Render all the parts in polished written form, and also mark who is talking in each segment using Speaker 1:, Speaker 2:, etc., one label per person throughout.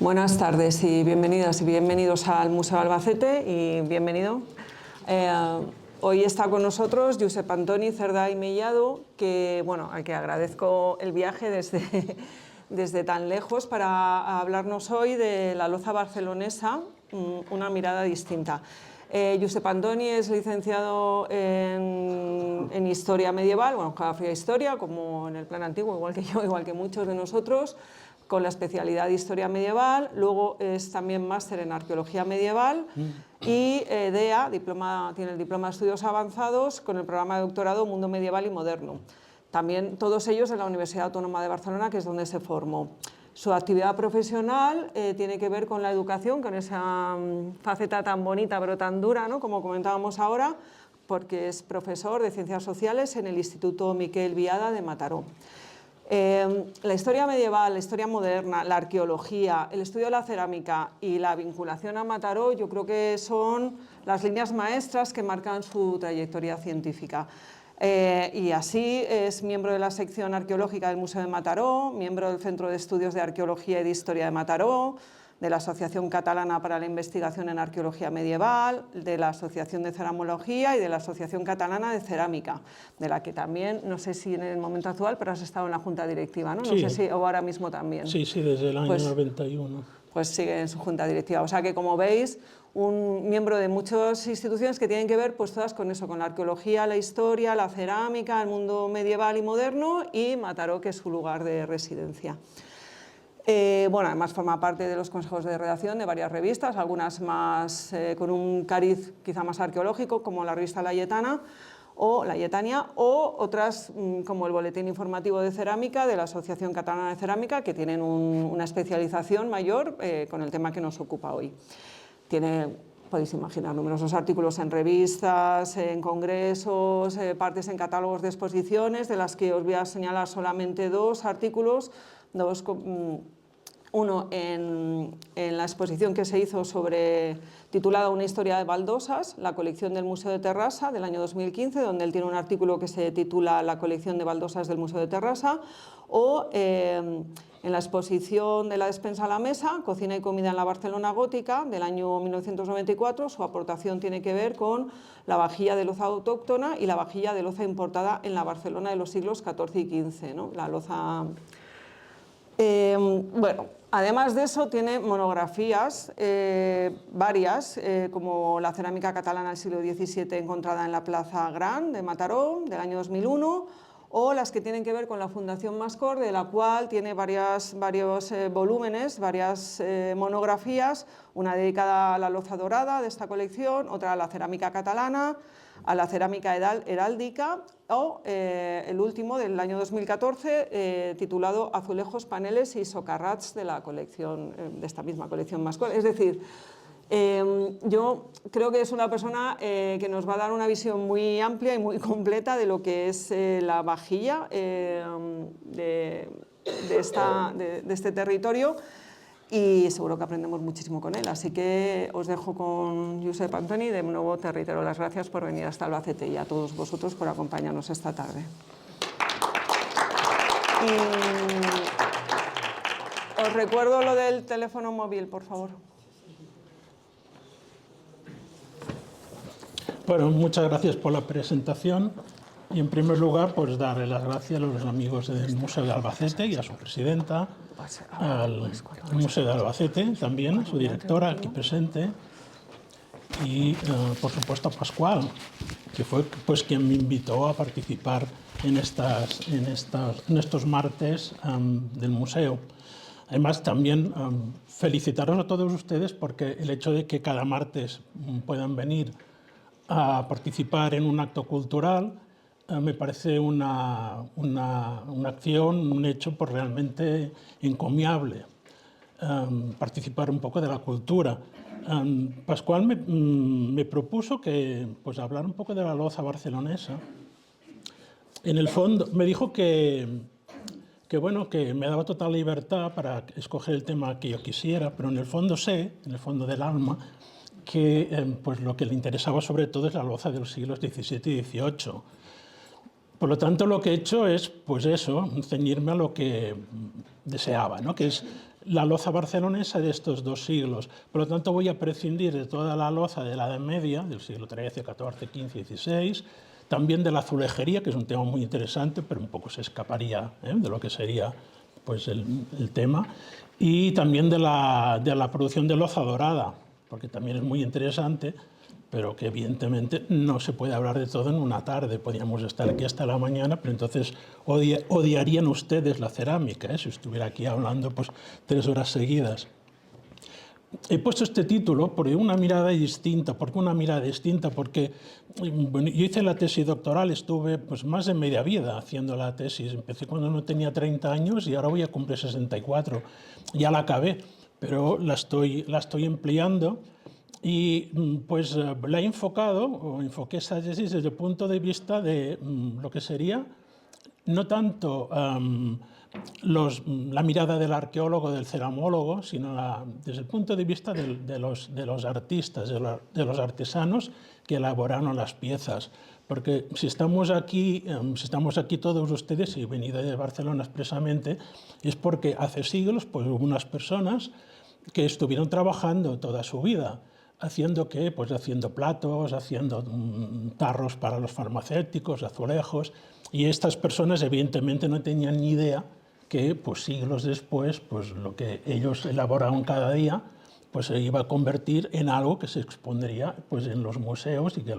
Speaker 1: Buenas tardes y bienvenidas y bienvenidos al Museo Albacete y bienvenido. Hoy está con nosotros Josep Antoni Cerdà i Mellado, al que agradezco el viaje desde tan lejos para hablarnos hoy de la loza barcelonesa, una mirada distinta. Josep Antoni es licenciado en Historia Medieval, Geografía e Historia, como en el plan antiguo, igual que yo, igual que muchos de nosotros, con la especialidad de Historia Medieval. Luego es también máster en Arqueología Medieval y tiene el diploma de Estudios Avanzados con el programa de doctorado Mundo Medieval y Moderno. También todos ellos en la Universidad Autónoma de Barcelona, que es donde se formó. Su actividad profesional tiene que ver con la educación, con esa faceta tan bonita pero tan dura, ¿no?, como comentábamos ahora, porque es profesor de Ciencias Sociales en el Instituto Miquel Biada de Mataró. La historia medieval, la historia moderna, la arqueología, el estudio de la cerámica y la vinculación a Mataró, yo creo que son las líneas maestras que marcan su trayectoria científica. Y así es miembro de la sección arqueológica del Museo de Mataró, miembro del Centro de Estudios de Arqueología y de Historia de Mataró, de la Asociación Catalana para la Investigación en Arqueología Medieval, de la Asociación de Ceramología y de la Asociación Catalana de Cerámica, de la que también, no sé si en el momento actual, pero has estado en la Junta Directiva, ¿no?
Speaker 2: Sí.
Speaker 1: No sé si o ahora mismo también.
Speaker 2: Sí, desde el año 91.
Speaker 1: Pues sigue en su Junta Directiva. O sea que, como veis, un miembro de muchas instituciones que tienen que ver pues todas con eso, con la arqueología, la historia, la cerámica, el mundo medieval y moderno, y Mataró, que es su lugar de residencia. Además forma parte de los consejos de redacción de varias revistas, algunas más con un cariz quizá más arqueológico, como la revista La Lletania, o otras como el Boletín Informativo de Cerámica de la Asociación Catalana de Cerámica, que tienen una especialización mayor con el tema que nos ocupa hoy. Podéis imaginar, numerosos artículos en revistas, en congresos, partes en catálogos de exposiciones, de las que os voy a señalar solamente dos artículos, uno en la exposición que se hizo titulada Una historia de baldosas, la colección del Museo de Terrassa del año 2015, donde él tiene un artículo que se titula La colección de baldosas del Museo de Terrassa, o en la exposición de la despensa a la mesa, Cocina y comida en la Barcelona gótica, del año 1994, su aportación tiene que ver con la vajilla de loza autóctona y la vajilla de loza importada en la Barcelona de los siglos XIV y XV, ¿no? La loza... además de eso tiene monografías varias, como la cerámica catalana del siglo XVII encontrada en la Plaza Gran de Mataró del año 2001, o las que tienen que ver con la Fundación Mascor, de la cual tiene varios volúmenes, varias monografías, una dedicada a la loza dorada de esta colección, otra a la cerámica catalana, a la cerámica heráldica, o el último del año 2014 titulado Azulejos, paneles y socarrats de la colección, de esta misma colección Mascor. Es decir, yo creo que es una persona que nos va a dar una visión muy amplia y muy completa de lo que es la vajilla de este territorio, y seguro que aprendemos muchísimo con él. Así que os dejo con Josep Antoni. De nuevo te reitero las gracias por venir hasta Albacete y a todos vosotros por acompañarnos esta tarde. Y os recuerdo lo del teléfono móvil, por favor.
Speaker 2: Bueno, muchas gracias por la presentación y, en primer lugar, pues darle las gracias a los amigos del Museo de Albacete y a su presidenta, al Museo de Albacete también, a su directora aquí presente, y por supuesto a Pascual, que fue pues quien me invitó a participar en estos martes del museo. Además, también felicitaros a todos ustedes, porque el hecho de que cada martes puedan venir a participar en un acto cultural me parece una acción, un hecho pues realmente encomiable. Participar un poco de la cultura. Pascual me propuso pues hablar un poco de la loza barcelonesa. En el fondo me dijo que me daba total libertad para escoger el tema que yo quisiera, pero en el fondo sé, en el fondo del alma, que pues lo que le interesaba sobre todo es la loza de los siglos XVII y XVIII. Por lo tanto, lo que he hecho es, pues eso, ceñirme a lo que deseaba, ¿no?, que es la loza barcelonesa de estos 2 siglos. Por lo tanto, voy a prescindir de toda la loza de la Edad Media, del siglo XIII, XIV, XV, XVI, también de la azulejería, que es un tema muy interesante, pero un poco se escaparía de lo que sería pues, el tema, y también de la producción de loza dorada, porque también es muy interesante, pero que evidentemente no se puede hablar de todo en una tarde. Podríamos estar aquí hasta la mañana, pero entonces odiarían ustedes la cerámica, si estuviera aquí hablando pues 3 horas seguidas. He puesto este título porque una mirada distinta. ¿Por qué una mirada distinta? Porque bueno, yo hice la tesis doctoral, estuve pues, más de media vida haciendo la tesis. Empecé cuando no tenía 30 años y ahora voy a cumplir 64. Ya la acabé, pero la estoy empleando. Y pues la he enfocado, o enfoqué esta tesis desde el punto de vista de lo que sería no tanto la mirada del arqueólogo, del ceramólogo, sino desde el punto de vista de los artistas, de los artesanos que elaboraron las piezas. Porque si estamos aquí todos ustedes, y he venido de Barcelona expresamente, es porque hace siglos pues, hubo unas personas que estuvieron trabajando toda su vida. ¿Haciendo qué? Pues haciendo platos, haciendo tarros para los farmacéuticos, azulejos, y estas personas evidentemente no tenían ni idea que pues, siglos después pues, lo que ellos elaboraban cada día pues, se iba a convertir en algo que se expondría pues, en los museos y que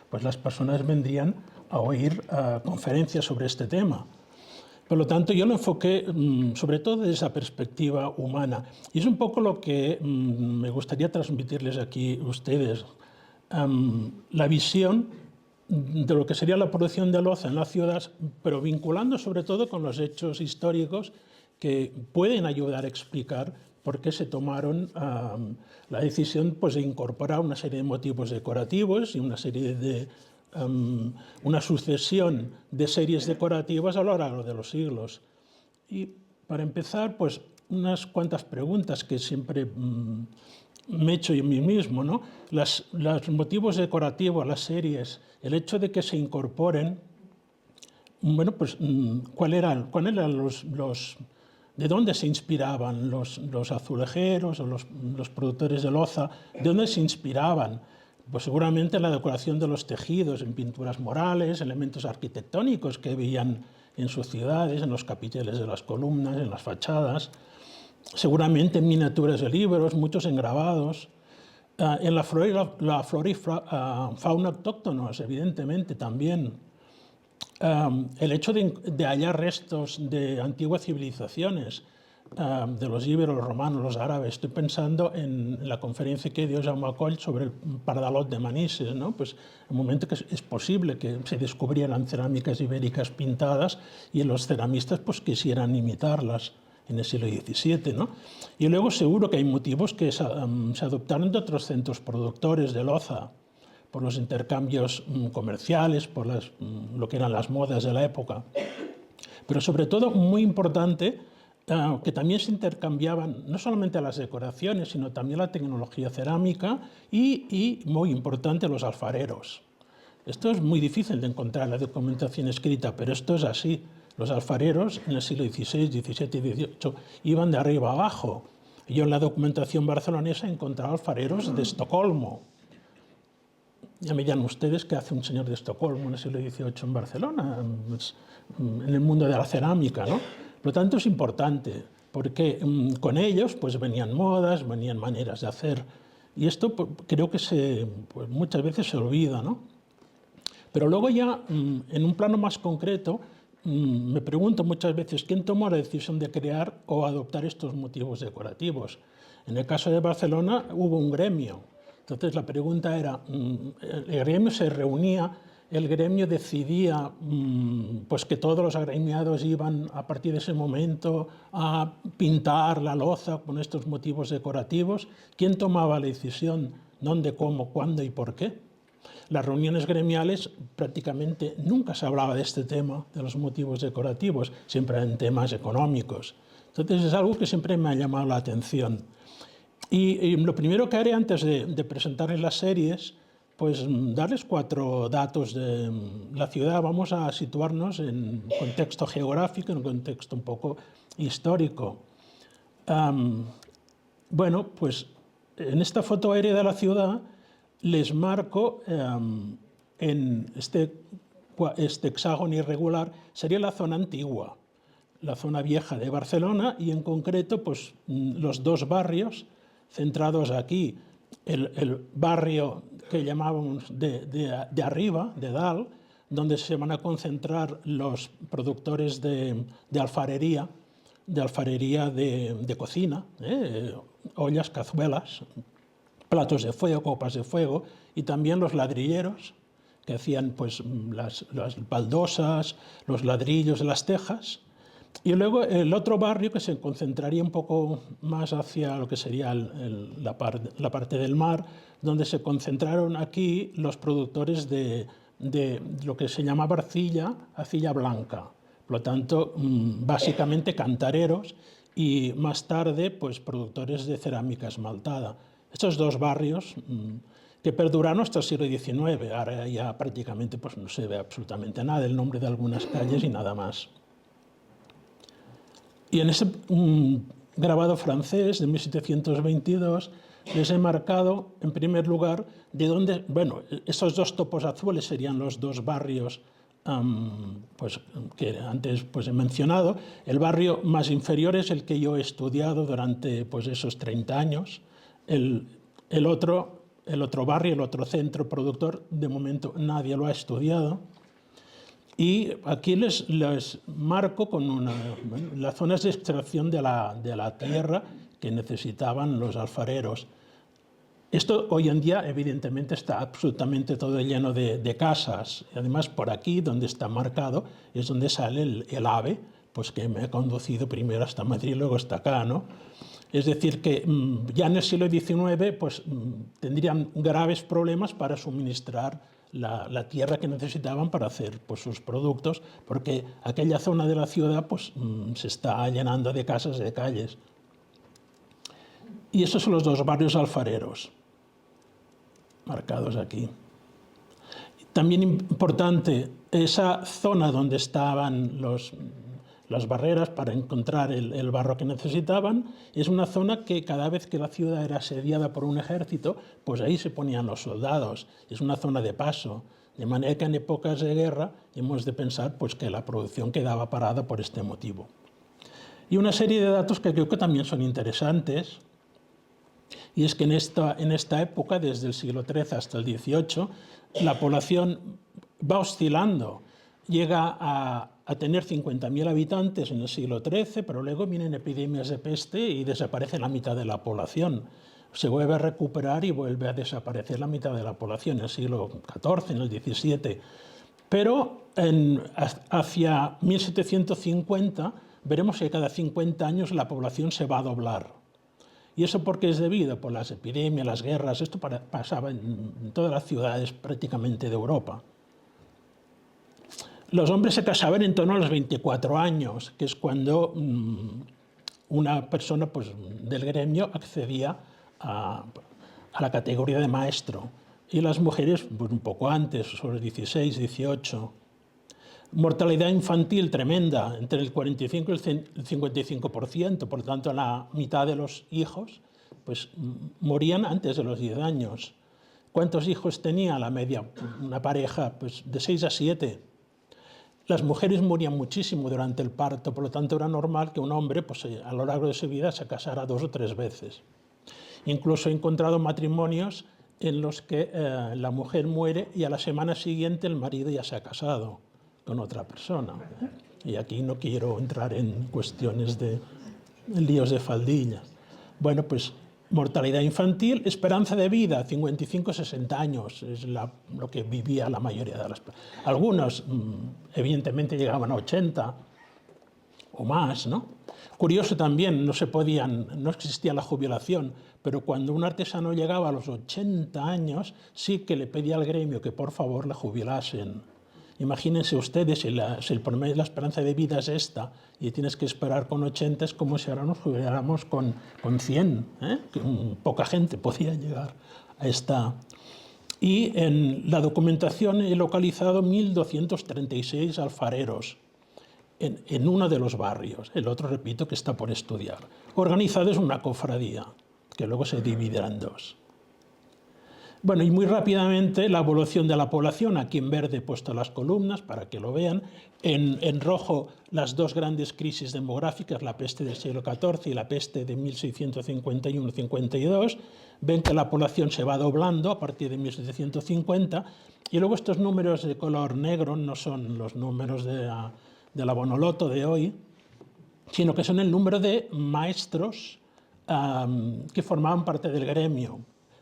Speaker 2: pues, las personas vendrían a oír conferencias sobre este tema. Por lo tanto, yo lo enfoqué sobre todo desde esa perspectiva humana. Y es un poco lo que me gustaría transmitirles aquí a ustedes. La visión de lo que sería la producción de loza en la ciudad, pero vinculando sobre todo con los hechos históricos que pueden ayudar a explicar por qué se tomaron la decisión pues, de incorporar una serie de motivos decorativos y una serie de una sucesión de series decorativas a lo largo de los siglos. Y para empezar, pues unas cuantas preguntas que siempre me he hecho yo a mí mismo, ¿no? Los motivos decorativos, las series, el hecho de que se incorporen, bueno, pues ¿cuál eran de dónde se inspiraban los azulejeros o los productores de loza? ¿De dónde se inspiraban? Pues seguramente la decoración de los tejidos, en pinturas murales, elementos arquitectónicos que veían en sus ciudades, en los capiteles de las columnas, en las fachadas, seguramente en miniaturas de libros, muchos en grabados, en la flora y fauna autóctonos, evidentemente también. El hecho de hallar restos de antiguas civilizaciones, de los íberos, los romanos, los árabes. Estoy pensando en la conferencia que dio Jaume Coll sobre el Pardalot de Manises, ¿no? Pues el momento que es posible que se descubrieran cerámicas ibéricas pintadas y los ceramistas pues, quisieran imitarlas en el siglo XVII, ¿no? Y luego seguro que hay motivos que se adoptaron de otros centros productores de loza, por los intercambios comerciales, por lo que eran las modas de la época. Pero sobre todo, muy importante, que también se intercambiaban no solamente las decoraciones, sino también la tecnología cerámica y muy importante, los alfareros. Esto es muy difícil de encontrar en la documentación escrita, pero esto es así. Los alfareros en el siglo XVI, XVII y XVIII iban de arriba a abajo. Yo en la documentación barcelonesa he encontrado alfareros de Estocolmo. Ya me dirán ustedes qué hace un señor de Estocolmo en el siglo XVIII en Barcelona, en el mundo de la cerámica, ¿no? Por lo tanto, es importante, porque con ellos pues, venían modas, venían maneras de hacer, y esto pues, creo que pues, muchas veces se olvida, ¿no? Pero luego ya, en un plano más concreto, me pregunto muchas veces quién tomó la decisión de crear o adoptar estos motivos decorativos. En el caso de Barcelona hubo un gremio. Entonces la pregunta era, el gremio se reunía, el gremio decidía pues que todos los agremiados iban a partir de ese momento a pintar la loza con estos motivos decorativos. ¿Quién tomaba la decisión? ¿Dónde, cómo, cuándo y por qué? Las reuniones gremiales prácticamente nunca se hablaba de este tema, de los motivos decorativos, siempre eran temas económicos. Entonces es algo que siempre me ha llamado la atención. Y lo primero que haré antes de presentarles las series, pues darles 4 datos de la ciudad. Vamos a situarnos en contexto geográfico, en un contexto un poco histórico. Bueno, pues en esta foto aérea de la ciudad les marco en este hexágono irregular, sería la zona antigua, la zona vieja de Barcelona, y en concreto pues, los dos barrios centrados aquí, el barrio que llamábamos de arriba, de Dalt, donde se van a concentrar los productores de alfarería, de cocina, ollas, cazuelas, platos de fuego, copas de fuego, y también los ladrilleros, que hacían pues, las baldosas, los ladrillos de las tejas. Y luego el otro barrio, que se concentraría un poco más hacia lo que sería la parte del mar, donde se concentraron aquí los productores de lo que se llamaba arcilla blanca. Por lo tanto, básicamente cantareros y más tarde pues, productores de cerámica esmaltada. Estos dos barrios que perduraron hasta el siglo XIX. Ahora ya prácticamente pues, no se ve absolutamente nada, el nombre de algunas calles y nada más. Y en ese grabado francés de 1722 les he marcado, en primer lugar, de dónde, bueno, esos dos topos azules serían los dos barrios pues, que antes pues, he mencionado. El barrio más inferior es el que yo he estudiado durante pues, esos 30 años. El otro barrio, el otro centro productor, de momento nadie lo ha estudiado. Y aquí les marco con las zonas de extracción de la tierra que necesitaban los alfareros. Esto hoy en día, evidentemente, está absolutamente todo lleno de casas. Y además, por aquí, donde está marcado, es donde sale el AVE, pues que me ha conducido primero hasta Madrid y luego hasta acá, ¿no? Es decir, que ya en el siglo XIX pues, tendrían graves problemas para suministrar la tierra que necesitaban para hacer pues, sus productos, porque aquella zona de la ciudad pues, se está llenando de casas, de calles. Y esos son los dos barrios alfareros, marcados aquí. También importante, esa zona donde estaban las barreras para encontrar el barro que necesitaban, es una zona que cada vez que la ciudad era asediada por un ejército, pues ahí se ponían los soldados. Es una zona de paso, de manera que en épocas de guerra hemos de pensar pues, que la producción quedaba parada por este motivo. Y una serie de datos que creo que también son interesantes, y es que en esta época, desde el siglo XIII hasta el XVIII, la población va oscilando. Llega a tener 50.000 habitantes en el siglo XIII, pero luego vienen epidemias de peste y desaparece la mitad de la población. Se vuelve a recuperar y vuelve a desaparecer la mitad de la población en el siglo XIV, en el XVII. Pero hacia 1750 veremos que cada 50 años la población se va a doblar. ¿Y eso por qué es debido? Por las epidemias, las guerras. Esto pasaba en todas las ciudades prácticamente de Europa. Los hombres se casaban en torno a los 24 años, que es cuando una persona pues, del gremio accedía a la categoría de maestro. Y las mujeres pues, un poco antes, sobre 16, 18. Mortalidad infantil tremenda, entre el 45 y el 55%, por tanto la mitad de los hijos pues, morían antes de los 10 años. ¿Cuántos hijos tenía la media? Una pareja pues, de 6 a 7. Las mujeres morían muchísimo durante el parto, por lo tanto era normal que un hombre pues, a lo largo de su vida se casara 2 o 3 veces. Incluso he encontrado matrimonios en los que la mujer muere y a la semana siguiente el marido ya se ha casado con otra persona. Y aquí no quiero entrar en cuestiones de líos de faldillas. Bueno, pues mortalidad infantil, esperanza de vida, 55-60 años, es lo que vivía la mayoría de las personas. Algunos, evidentemente, llegaban a 80 o más, ¿no? Curioso también, no existía la jubilación, pero cuando un artesano llegaba a los 80 años, sí que le pedía al gremio que por favor le jubilasen. Imagínense ustedes, si la esperanza de vida es esta y tienes que esperar con 80, es como si ahora nos jubiláramos con 100. Poca gente podía llegar a esta. Y en la documentación he localizado 1.236 alfareros en uno de los barrios. El otro, repito, que está por estudiar. Organizados en una cofradía, que luego se dividirá en dos. Bueno, y muy rápidamente la evolución de la población. Aquí en verde he puesto las columnas para que lo vean. En rojo las dos grandes crisis demográficas, la peste del siglo XIV y la peste de 1651-52. Ven que la población se va doblando a partir de 1750. Y luego estos números de color negro no son los números de la Bonoloto de hoy, sino que son el número de maestros que formaban parte del gremio.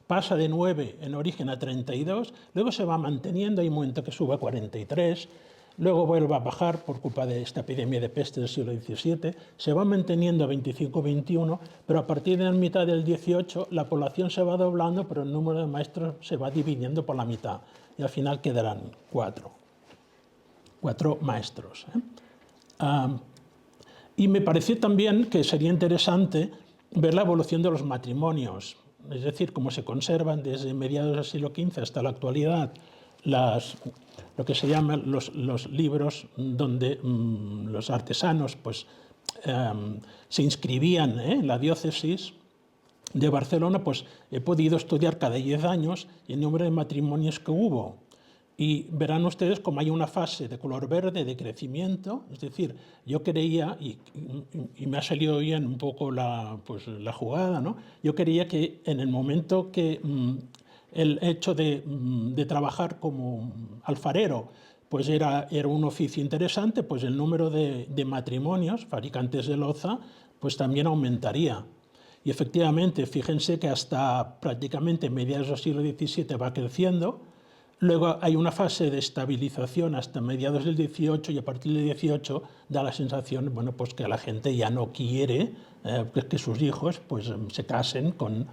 Speaker 2: Pasa de 9 en origen a 32, luego se va manteniendo, hay un momento que sube a 43, luego vuelve a bajar por culpa de esta epidemia de peste del siglo XVII, se va manteniendo a 25-21, pero a partir de la mitad del 18 la población se va doblando, pero el número de maestros se va dividiendo por la mitad, y al final quedarán 4 maestros. Y me pareció también que sería interesante ver la evolución de los matrimonios, es decir, cómo se conservan desde mediados del siglo XV hasta la actualidad lo que se llaman los libros donde los artesanos pues, se inscribían en la diócesis de Barcelona. Pues he podido estudiar cada 10 años el número de matrimonios que hubo. Y verán ustedes como hay una fase de color verde de crecimiento, es decir, yo creía, y me ha salido bien un poco la jugada, ¿no? Yo creía que en el momento que el hecho de trabajar como alfarero pues era un oficio interesante, pues el número de matrimonios, fabricantes de loza, pues también aumentaría. Y efectivamente, fíjense que hasta prácticamente mediados del siglo XVII va creciendo. Luego hay una fase de estabilización hasta mediados del 18 y a partir del 18 da la sensación, bueno, pues que la gente ya no quiere que sus hijos pues, se casen con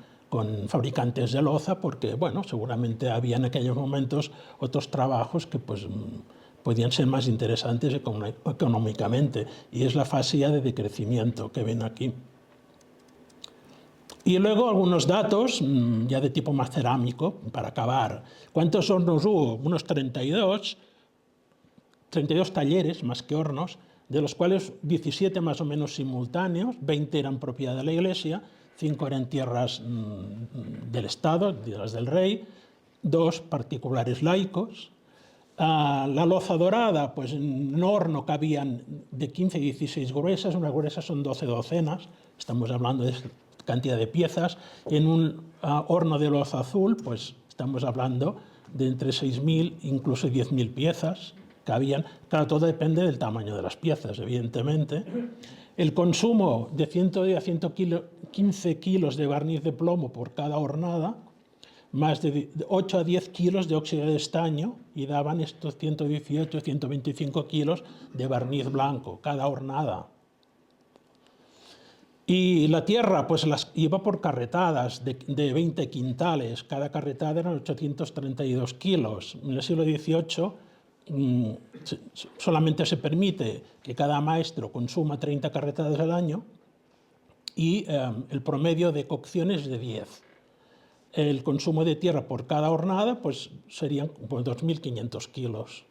Speaker 2: fabricantes de loza porque, bueno, seguramente había en aquellos momentos otros trabajos que pues, podían ser más interesantes económicamente, y es la fase ya de decrecimiento que ven aquí. Y luego algunos datos, ya de tipo más cerámico, para acabar. ¿Cuántos hornos hubo? Unos 32 talleres, más que hornos, de los cuales 17 más o menos simultáneos, 20 eran propiedad de la Iglesia, 5 eran tierras del Estado, tierras del rey, 2 particulares laicos. La loza dorada, pues en un horno cabían de 15 y 16 gruesas, unas gruesas son 12 docenas, estamos hablando de cantidad de piezas. En un horno de loza azul, pues estamos hablando de entre 6.000 incluso 10.000 piezas que habían. Claro, todo depende del tamaño de las piezas, evidentemente. El consumo de 100 a 115 kilos de barniz de plomo por cada hornada, más de 8 a 10 kilos de óxido de estaño, y daban estos 118 a 125 kilos de barniz blanco cada hornada. Y la tierra pues las iba por carretadas de 20 quintales, cada carretada eran 832 kilos. En el siglo XVIII solamente se permite que cada maestro consuma 30 carretadas al año y el promedio de cocción es de 10. El consumo de tierra por cada hornada pues serían 2.500 kilos.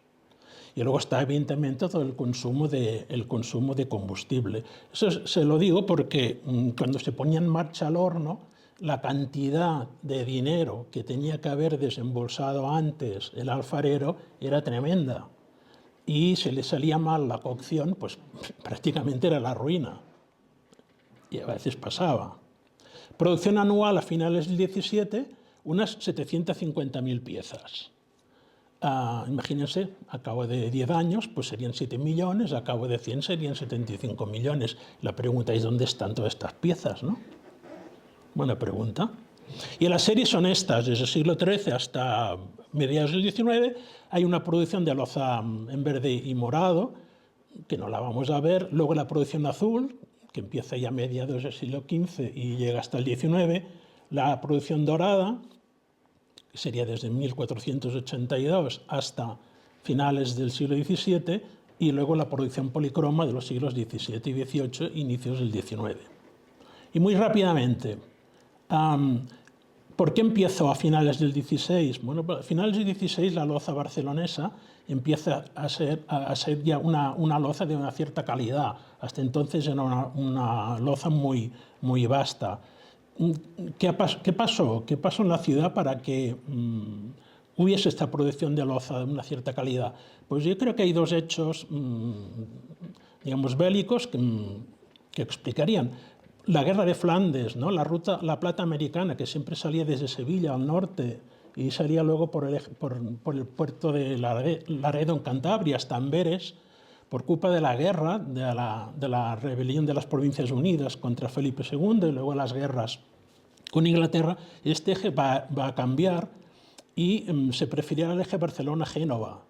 Speaker 2: Y luego está, evidentemente, todo el consumo de combustible. Eso se lo digo porque cuando se ponía en marcha el horno, la cantidad de dinero que tenía que haber desembolsado antes el alfarero era tremenda. Y si le salía mal la cocción, pues prácticamente era la ruina. Y a veces pasaba. Producción anual a finales del 17, unas 750.000 piezas. Imagínense, a cabo de 10 años pues serían 7 millones, a cabo de 100 serían 75 millones. La pregunta es, ¿dónde están todas estas piezas, no? Buena pregunta. Y las series son estas, desde el siglo XIII hasta mediados del XIX, hay una producción de loza en verde y morado, que no la vamos a ver. Luego la producción azul, que empieza ya a mediados del siglo XV y llega hasta el XIX. La producción dorada, que sería desde 1482 hasta finales del siglo XVII, y luego la producción policroma de los siglos XVII y XVIII, inicios del XIX. Y muy rápidamente, ¿Por qué empiezo a finales del 16? Bueno, a finales del 16 la loza barcelonesa empieza a ser ya una loza de una cierta calidad. Hasta entonces era una loza muy, muy vasta. ¿Qué pasó? ¿Qué pasó en la ciudad para que hubiese esta producción de loza de una cierta calidad? Pues yo creo que hay dos hechos, digamos, bélicos que explicarían. La guerra de Flandes, ¿no? La plata americana, que siempre salía desde Sevilla al norte y salía luego por el puerto de Laredo en Cantabria hasta Amberes, por culpa de la guerra, de la rebelión de las Provincias Unidas contra Felipe II y luego las guerras con Inglaterra, este eje va a cambiar y se preferirá el eje Barcelona-Génova.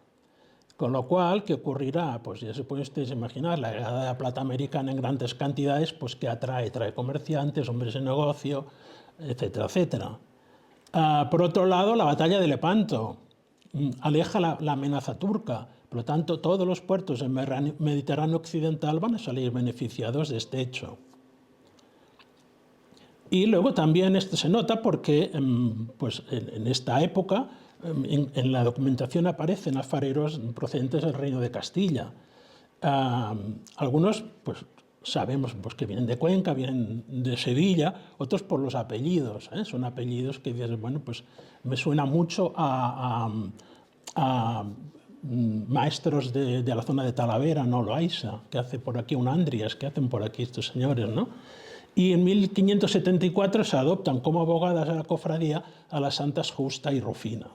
Speaker 2: Con lo cual, ¿qué ocurrirá? Pues ya se pueden ustedes imaginar, la llegada de la plata americana en grandes cantidades, pues que trae comerciantes, hombres de negocio, etcétera, etcétera. Por otro lado, la batalla de Lepanto aleja la amenaza turca. Por lo tanto, todos los puertos del Mediterráneo occidental van a salir beneficiados de este hecho. Y luego también esto se nota porque pues en esta época en la documentación aparecen alfareros procedentes del Reino de Castilla. Algunos pues, sabemos pues, que vienen de Cuenca, vienen de Sevilla, otros por los apellidos. Son apellidos que dices, bueno, pues me suena mucho a maestros de la zona de Talavera, no Loaiza, que hace por aquí un Andrias, que hacen por aquí estos señores, ¿no? Y en 1574 se adoptan como abogadas de la cofradía a las santas Justa y Rufina.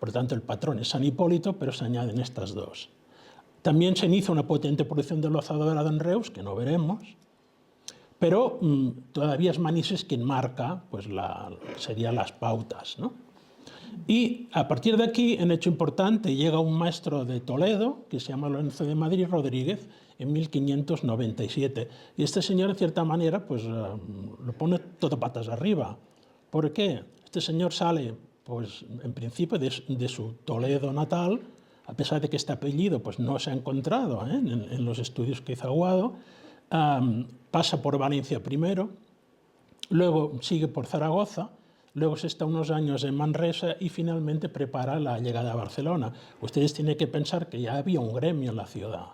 Speaker 2: Por tanto, el patrón es San Hipólito, pero se añaden estas dos. También se inicia una potente producción de loza dorada en Reus, que no veremos, pero todavía es Manises quien marca pues, serían las pautas, ¿no? Y a partir de aquí, en hecho importante, llega un maestro de Toledo, que se llama Lorenzo de Madrid Rodríguez, en 1597. Y este señor, de cierta manera, pues, lo pone todo patas arriba. ¿Por qué? Este señor sale, pues, en principio, de su Toledo natal, a pesar de que este apellido pues, no se ha encontrado en los estudios que hizo Aguado, pasa por Valencia primero, luego sigue por Zaragoza, luego se está unos años en Manresa y finalmente prepara la llegada a Barcelona. Ustedes tienen que pensar que ya había un gremio en la ciudad.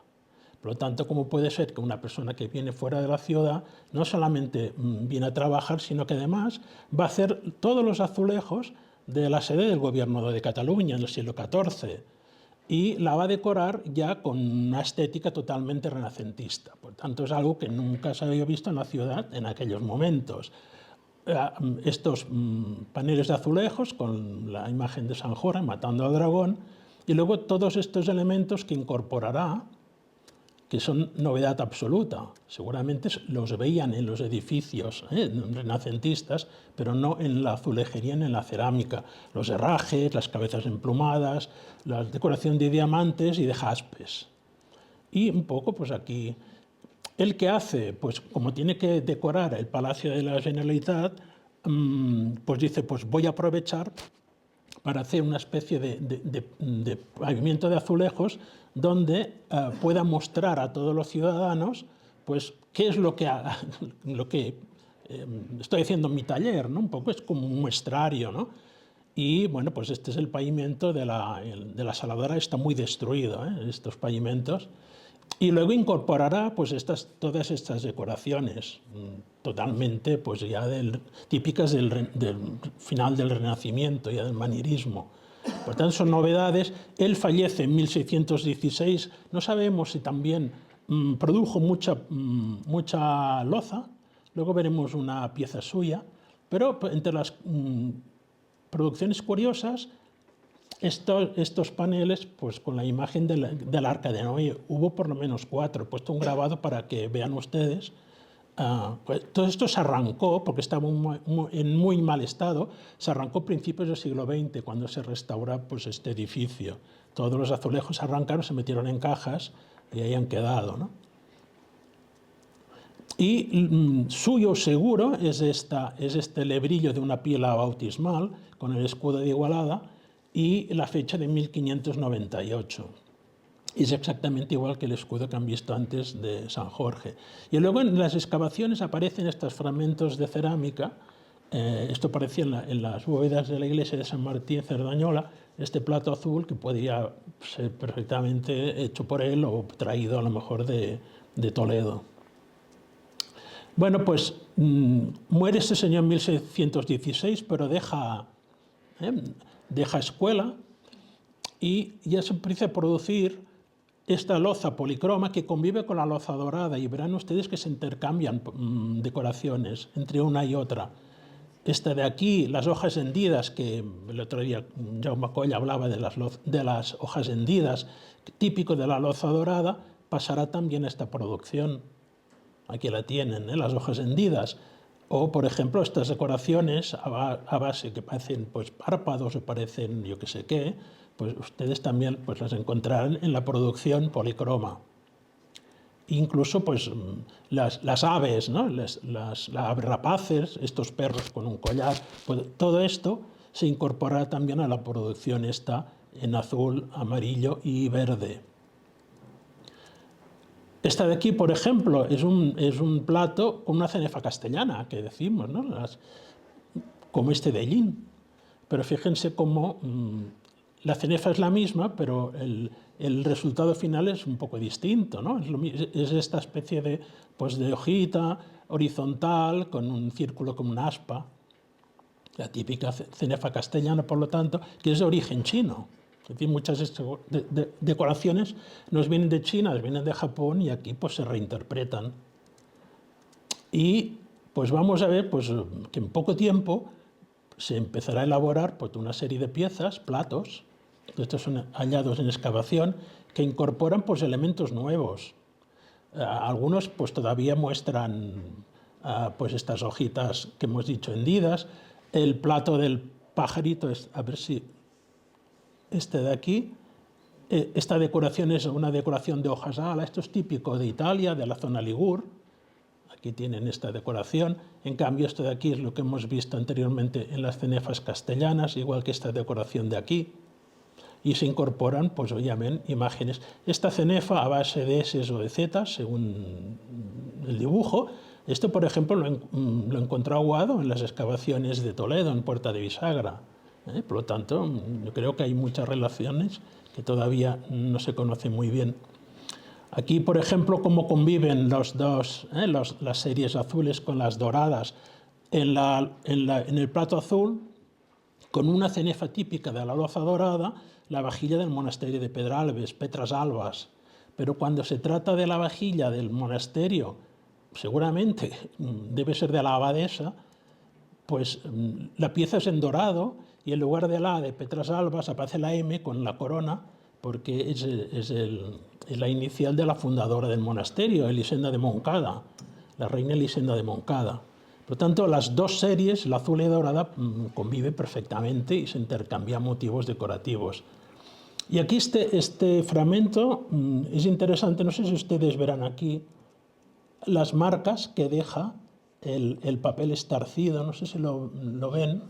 Speaker 2: Por lo tanto, ¿cómo puede ser que una persona que viene fuera de la ciudad no solamente viene a trabajar, sino que además va a hacer todos los azulejos de la sede del gobierno de Cataluña en el siglo XIV y la va a decorar ya con una estética totalmente renacentista? Por tanto, es algo que nunca se había visto en la ciudad en aquellos momentos. Estos paneles de azulejos con la imagen de San Jorge matando al dragón y luego todos estos elementos que incorporará, que son novedad absoluta. Seguramente los veían en los edificios renacentistas, pero no en la azulejería ni en la cerámica. Los herrajes, las cabezas emplumadas, la decoración de diamantes y de jaspes. Y un poco, pues aquí, ¿el qué hace? Pues como tiene que decorar el Palacio de la Generalitat, pues dice, pues voy a aprovechar para hacer una especie de pavimento de azulejos donde pueda mostrar a todos los ciudadanos pues, qué es lo que estoy haciendo en mi taller, ¿no? Un poco es como un muestrario, ¿no? Y bueno, pues este es el pavimento de la Saladora, está muy destruido, estos pavimentos. Y luego incorporará pues, todas estas decoraciones, totalmente pues, ya típicas del final del Renacimiento, ya del manierismo. Por tanto, son novedades. Él fallece en 1616. No sabemos si también produjo mucha loza. Luego veremos una pieza suya. Pero entre las producciones curiosas, estos paneles, pues con la imagen del Arca de Noé, hubo por lo menos 4. He puesto un grabado para que vean ustedes. Pues todo esto se arrancó, porque estaba en muy mal estado, se arrancó a principios del siglo XX, cuando se restaura pues, este edificio. Todos los azulejos se arrancaron, se metieron en cajas y ahí han quedado, ¿no? Y suyo seguro es este lebrillo de una pila bautismal con el escudo de Igualada, y la fecha de 1598. Es exactamente igual que el escudo que han visto antes de San Jorge. Y luego en las excavaciones aparecen estos fragmentos de cerámica esto aparecía en las bóvedas de la iglesia de San Martín Cerdañola, este plato azul que podría ser perfectamente hecho por él o traído a lo mejor de Toledo. Bueno, pues muere este señor en 1616, pero deja escuela y ya se empieza a producir esta loza policroma que convive con la loza dorada, y verán ustedes que se intercambian decoraciones entre una y otra. Esta de aquí, las hojas hendidas, que el otro día Jaume Coll hablaba de las hojas hendidas, típico de la loza dorada, pasará también a esta producción. Aquí la tienen, las hojas hendidas. O, por ejemplo, estas decoraciones a base que parecen pues, párpados o parecen yo que sé qué, pues ustedes también pues, las encontrarán en la producción policroma. Incluso pues, las aves, ¿no? las aves rapaces, estos perros con un collar, pues, todo esto se incorpora también a la producción esta en azul, amarillo y verde. Esta de aquí, por ejemplo, es un plato con una cenefa castellana, que decimos, ¿no? Como este de Ellín. Pero fíjense cómo la cenefa es la misma, pero el resultado final es un poco distinto, ¿no? Es esta especie de hojita horizontal con un círculo como una aspa, la típica cenefa castellana, por lo tanto, que es de origen chino. Es decir, muchas decoraciones nos vienen de China, nos vienen de Japón y aquí pues, se reinterpretan. Y pues vamos a ver pues, que en poco tiempo se empezará a elaborar pues, una serie de piezas, platos, estos son hallados en excavación, que incorporan pues, elementos nuevos. Algunos pues, todavía muestran pues, estas hojitas que hemos dicho hendidas. El plato del pajarito, a ver si este de aquí, esta decoración es una decoración de hojas ala, esto es típico de Italia, de la zona Ligur. Aquí tienen esta decoración. En cambio, esto de aquí es lo que hemos visto anteriormente en las cenefas castellanas, igual que esta decoración de aquí. Y se incorporan, pues obviamente, imágenes. Esta cenefa a base de S o de Z, según el dibujo. Esto, por ejemplo, lo encontró Aguado en las excavaciones de Toledo, en Puerta de Bisagra. Por lo tanto, yo creo que hay muchas relaciones que todavía no se conocen muy bien. Aquí, por ejemplo, cómo conviven las series azules con las doradas. En el plato azul, con una cenefa típica de la loza dorada, la vajilla del monasterio de Pedralbes, Petras Albas. Pero cuando se trata de la vajilla del monasterio, seguramente debe ser de la abadesa, pues la pieza es en dorado y en lugar de la A de Petras Albas aparece la M con la corona, porque es la inicial de la fundadora del monasterio, Elisenda de Moncada, la reina Elisenda de Moncada. Por lo tanto, las dos series, la azul y dorada, conviven perfectamente y se intercambian motivos decorativos. Y aquí este fragmento es interesante, no sé si ustedes verán aquí las marcas que deja el papel estarcido, no sé si lo ven,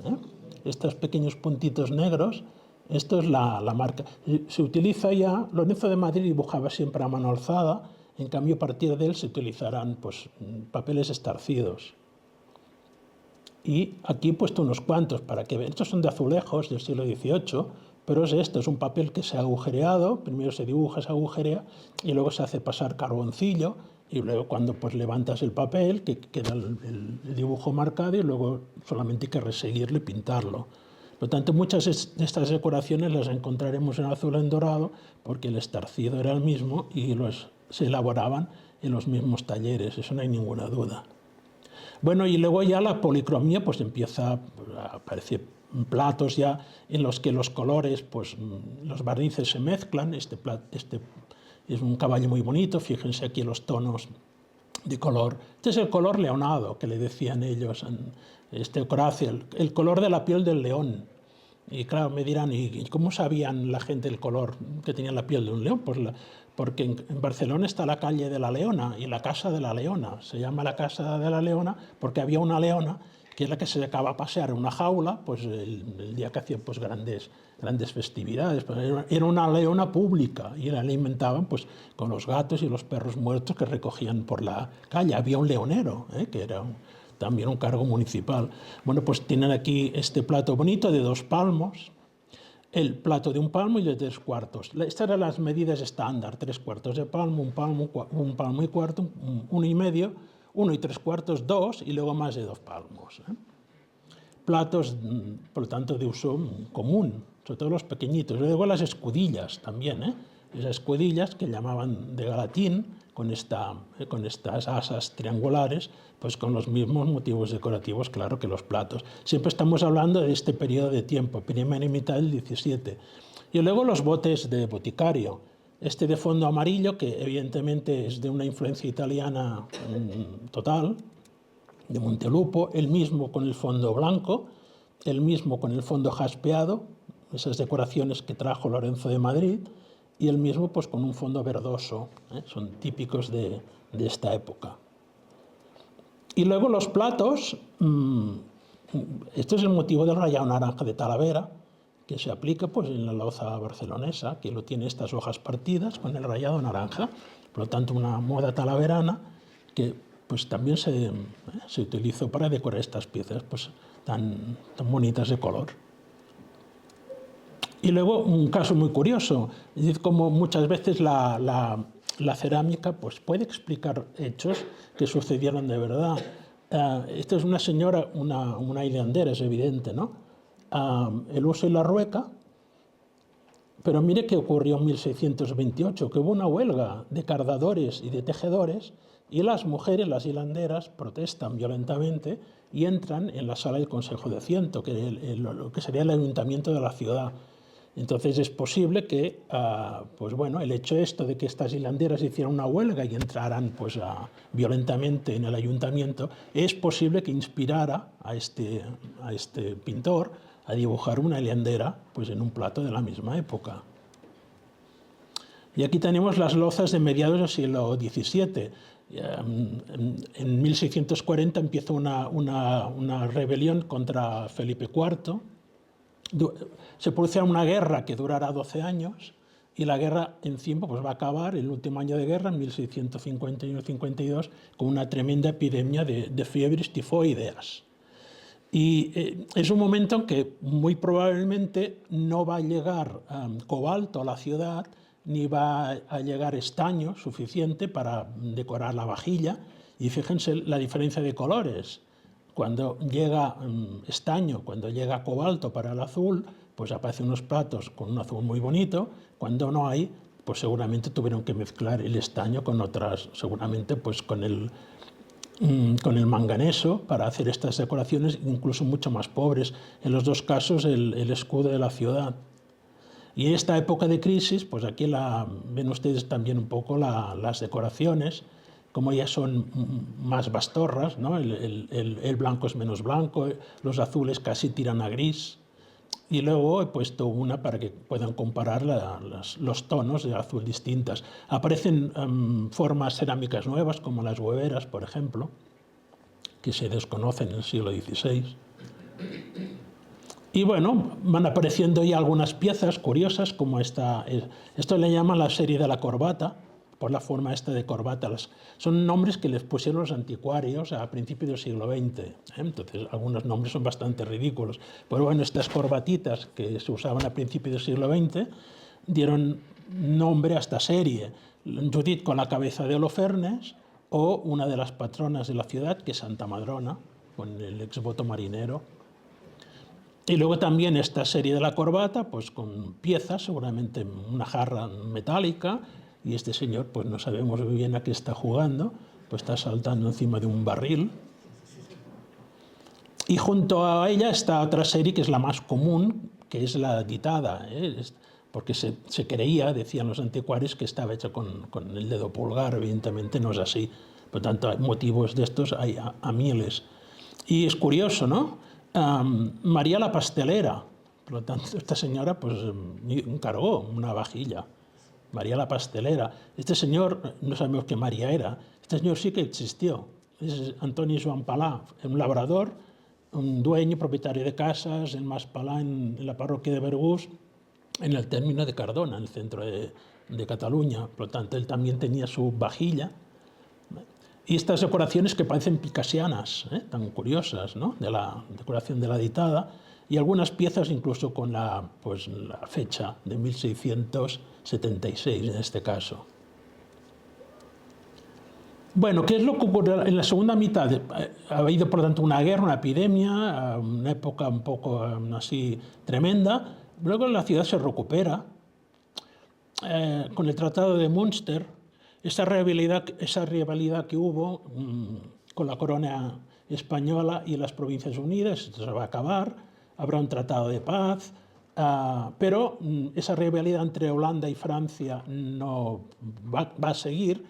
Speaker 2: estos pequeños puntitos negros. Esto es la marca. Se utiliza ya, Lorenzo de Madrid dibujaba siempre a mano alzada, en cambio a partir de él se utilizarán pues, papeles estarcidos. Y aquí he puesto unos cuantos para que vean. Estos son de azulejos del siglo XVIII, pero es un papel que se ha agujereado, primero se dibuja, se agujerea y luego se hace pasar carboncillo y luego cuando pues, levantas el papel, que queda el dibujo marcado y luego solamente hay que reseguirlo y pintarlo. Por lo tanto, muchas de estas decoraciones las encontraremos en azul en dorado porque el estarcido era el mismo y se elaboraban en los mismos talleres, eso no hay ninguna duda. Bueno, y luego ya la policromía pues empieza a aparecer platos ya en los que los colores, pues los barnices se mezclan. Este es un caballo muy bonito, fíjense aquí los de color. Este es el color leonado que le decían ellos, Horacio, el color de la piel del león. Y claro, me dirán, ¿y cómo sabían la gente el color que tenía la piel de un león? Pues porque en Barcelona está la calle de la Leona y la casa de la Leona. Se llama la casa de la Leona porque había una leona que es la que se acaba a pasear en una jaula pues el día que hacían pues, grandes festividades. Era una leona pública y la alimentaban pues, con los gatos y los perros muertos que recogían por la calle. Había un leonero, que era también un cargo municipal. Bueno, pues tienen aquí este plato bonito de 2 palmos, el plato de 1 palmo y de 3 cuartos. Estas eran las medidas estándar: 3 cuartos de palmo, 1 palmo y cuarto, 1 y medio, 1 y 3 cuartos, 2 y luego más de 2 palmos. Platos, por lo tanto, de uso común, sobre todo los pequeñitos. Luego las escudillas también, esas escudillas que llamaban de galatín, con estas asas triangulares, pues con los mismos motivos decorativos, claro, que los platos. Siempre estamos hablando de este periodo de tiempo, primera mitad del 17. Y luego los botes de boticario. Este de fondo amarillo, que evidentemente es de una influencia italiana total, de Montelupo, el mismo con el fondo blanco, el mismo con el fondo jaspeado, esas decoraciones que trajo Lorenzo de Madrid, y el mismo pues con un fondo verdoso, son típicos de esta época. Y luego los platos, esto es el motivo del rayado naranja de Talavera, que se aplica pues en la loza barcelonesa, que lo tiene estas hojas partidas con el rayado naranja, por lo tanto una moda talaverana que pues también se utilizó para decorar estas piezas pues, tan bonitas de color. Y luego un caso muy curioso, es decir, como muchas veces la cerámica pues, puede explicar hechos que sucedieron de verdad. Esta es una señora, una hilandera, es evidente, ¿no? El uso y la rueca, pero mire qué ocurrió en 1628, que hubo una huelga de cardadores y de tejedores, y las mujeres, las hilanderas, protestan violentamente y entran en la sala del Consejo de Ciento, lo que sería el ayuntamiento de la ciudad. Entonces es posible que pues bueno, el hecho esto de que estas hilanderas hicieran una huelga y entraran pues, violentamente en el ayuntamiento, es posible que inspirara a este pintor a dibujar una hilandera pues, en un plato de la misma época. Y aquí tenemos las lozas de mediados del siglo XVII. En 1640 empieza una rebelión contra Felipe IV. Se produce una guerra que durará 12 años y la guerra encima pues, va a acabar, el último año de guerra, en 1651-52, con una tremenda epidemia de fiebres tifoideas. Y es un momento en que muy probablemente no va a llegar cobalto a la ciudad, ni va a llegar estaño suficiente para decorar la vajilla. Y fíjense la diferencia de colores. Cuando llega estaño, cuando llega cobalto para el azul, pues aparecen unos platos con un azul muy bonito. Cuando no hay, pues seguramente tuvieron que mezclar el estaño con otras, seguramente pues con el manganeso para hacer estas decoraciones, incluso mucho más pobres. En los dos casos el escudo de la ciudad. Y en esta época de crisis, pues aquí ven ustedes también un poco las decoraciones, como ya son más bastorras, ¿no? El blanco es menos blanco, los azules casi tiran a gris. Y luego he puesto una para que puedan comparar los tonos de azul distintas. Aparecen formas cerámicas nuevas, como las hueveras, por ejemplo, que se desconocen en el siglo XVI. Y bueno, van apareciendo ya algunas piezas curiosas, como esta. Esto le llaman la serie de la corbata, por la forma esta de corbata. Son nombres que les pusieron los anticuarios a principios del siglo XX. Entonces, algunos nombres son bastante ridículos. Pero bueno, estas corbatitas que se usaban a principios del siglo XX dieron nombre a esta serie. Judith con la cabeza de Holofernes, o una de las patronas de la ciudad, que es Santa Madrona, con el exvoto marinero. Y luego también esta serie de la corbata, pues con piezas, seguramente una jarra metálica, y este señor, pues no sabemos muy bien a qué está jugando, pues está saltando encima de un barril. Y junto a ella está otra serie que es la más común, que es la ditada, porque se creía, decían los anticuarios, que estaba hecha con el dedo pulgar. Evidentemente no es así. Por tanto, motivos de estos hay a miles. Y es curioso, ¿no? María la pastelera, por lo tanto esta señora pues encargó una vajilla. María la pastelera. Este señor, no sabemos qué María era, este señor sí que existió. Es Antoni Joan Palà, un labrador, un dueño, propietario de casas en Mas Palà, en la parroquia de Bergús, en el término de Cardona, en el centro de Cataluña. Por lo tanto, él también tenía su vajilla. Y estas decoraciones que parecen picasianas, tan curiosas, ¿no? De la decoración de la ditada, y algunas piezas incluso con la fecha de 1676 en este caso. Bueno, ¿qué es lo que ocurre en la segunda mitad? Ha habido, por lo tanto, una guerra, una epidemia, una época un poco así tremenda. Luego la ciudad se recupera con el Tratado de Münster. Esa rivalidad que hubo con la corona española y las Provincias Unidas, esto se va a acabar, habrá un tratado de paz, pero esa rivalidad entre Holanda y Francia no va a seguir,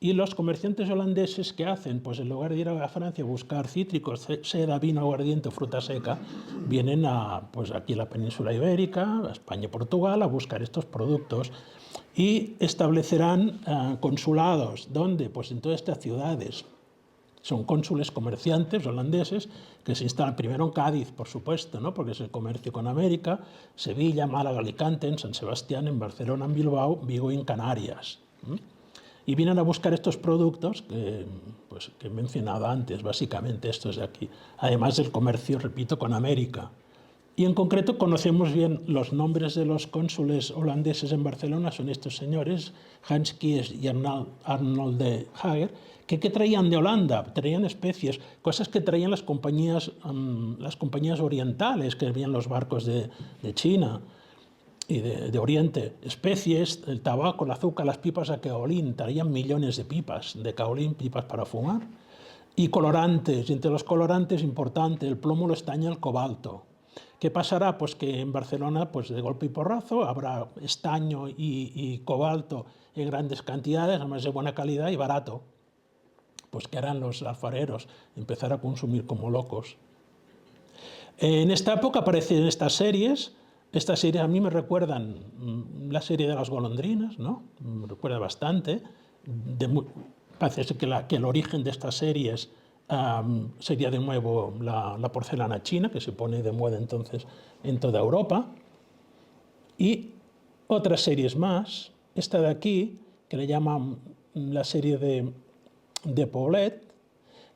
Speaker 2: y los comerciantes holandeses, ¿qué hacen? Pues en lugar de ir a Francia a buscar cítricos, seda, vino, aguardiente o fruta seca, vienen pues aquí a la península ibérica, a España y Portugal, a buscar estos productos. Y establecerán consulados, ¿dónde? Pues en todas estas ciudades. Son cónsules comerciantes holandeses que se instalan primero en Cádiz, por supuesto, ¿no? Porque es el comercio con América, Sevilla, Málaga, Alicante, en San Sebastián, en Barcelona, en Bilbao, Vigo y en Canarias. Y vienen a buscar estos productos que he mencionado antes, básicamente estos de aquí, además del comercio, repito, con América. Y en concreto conocemos bien los nombres de los cónsules holandeses en Barcelona, son estos señores, Hans Kies y Arnold de Jager, que traían de Holanda, traían especies, cosas que traían las compañías orientales, que venían los barcos de China y de Oriente, especies, el tabaco, el azúcar, las pipas de kaolín, traían millones de pipas de kaolín, pipas para fumar, y colorantes, y entre los colorantes, importante, el plomo, el estaño, el cobalto. ¿Qué pasará? Pues que en Barcelona, pues de golpe y porrazo, habrá estaño y cobalto en grandes cantidades, además de buena calidad y barato. Pues ¿qué harán los alfareros? Empezar a consumir como locos. En esta época aparecen estas series a mí me recuerdan la serie de las golondrinas, ¿no? Me recuerda bastante. Parece que el origen de estas series sería de nuevo la porcelana china, que se pone de moda entonces en toda Europa. Y otras series más, esta de aquí, que le llaman la serie de Paulet,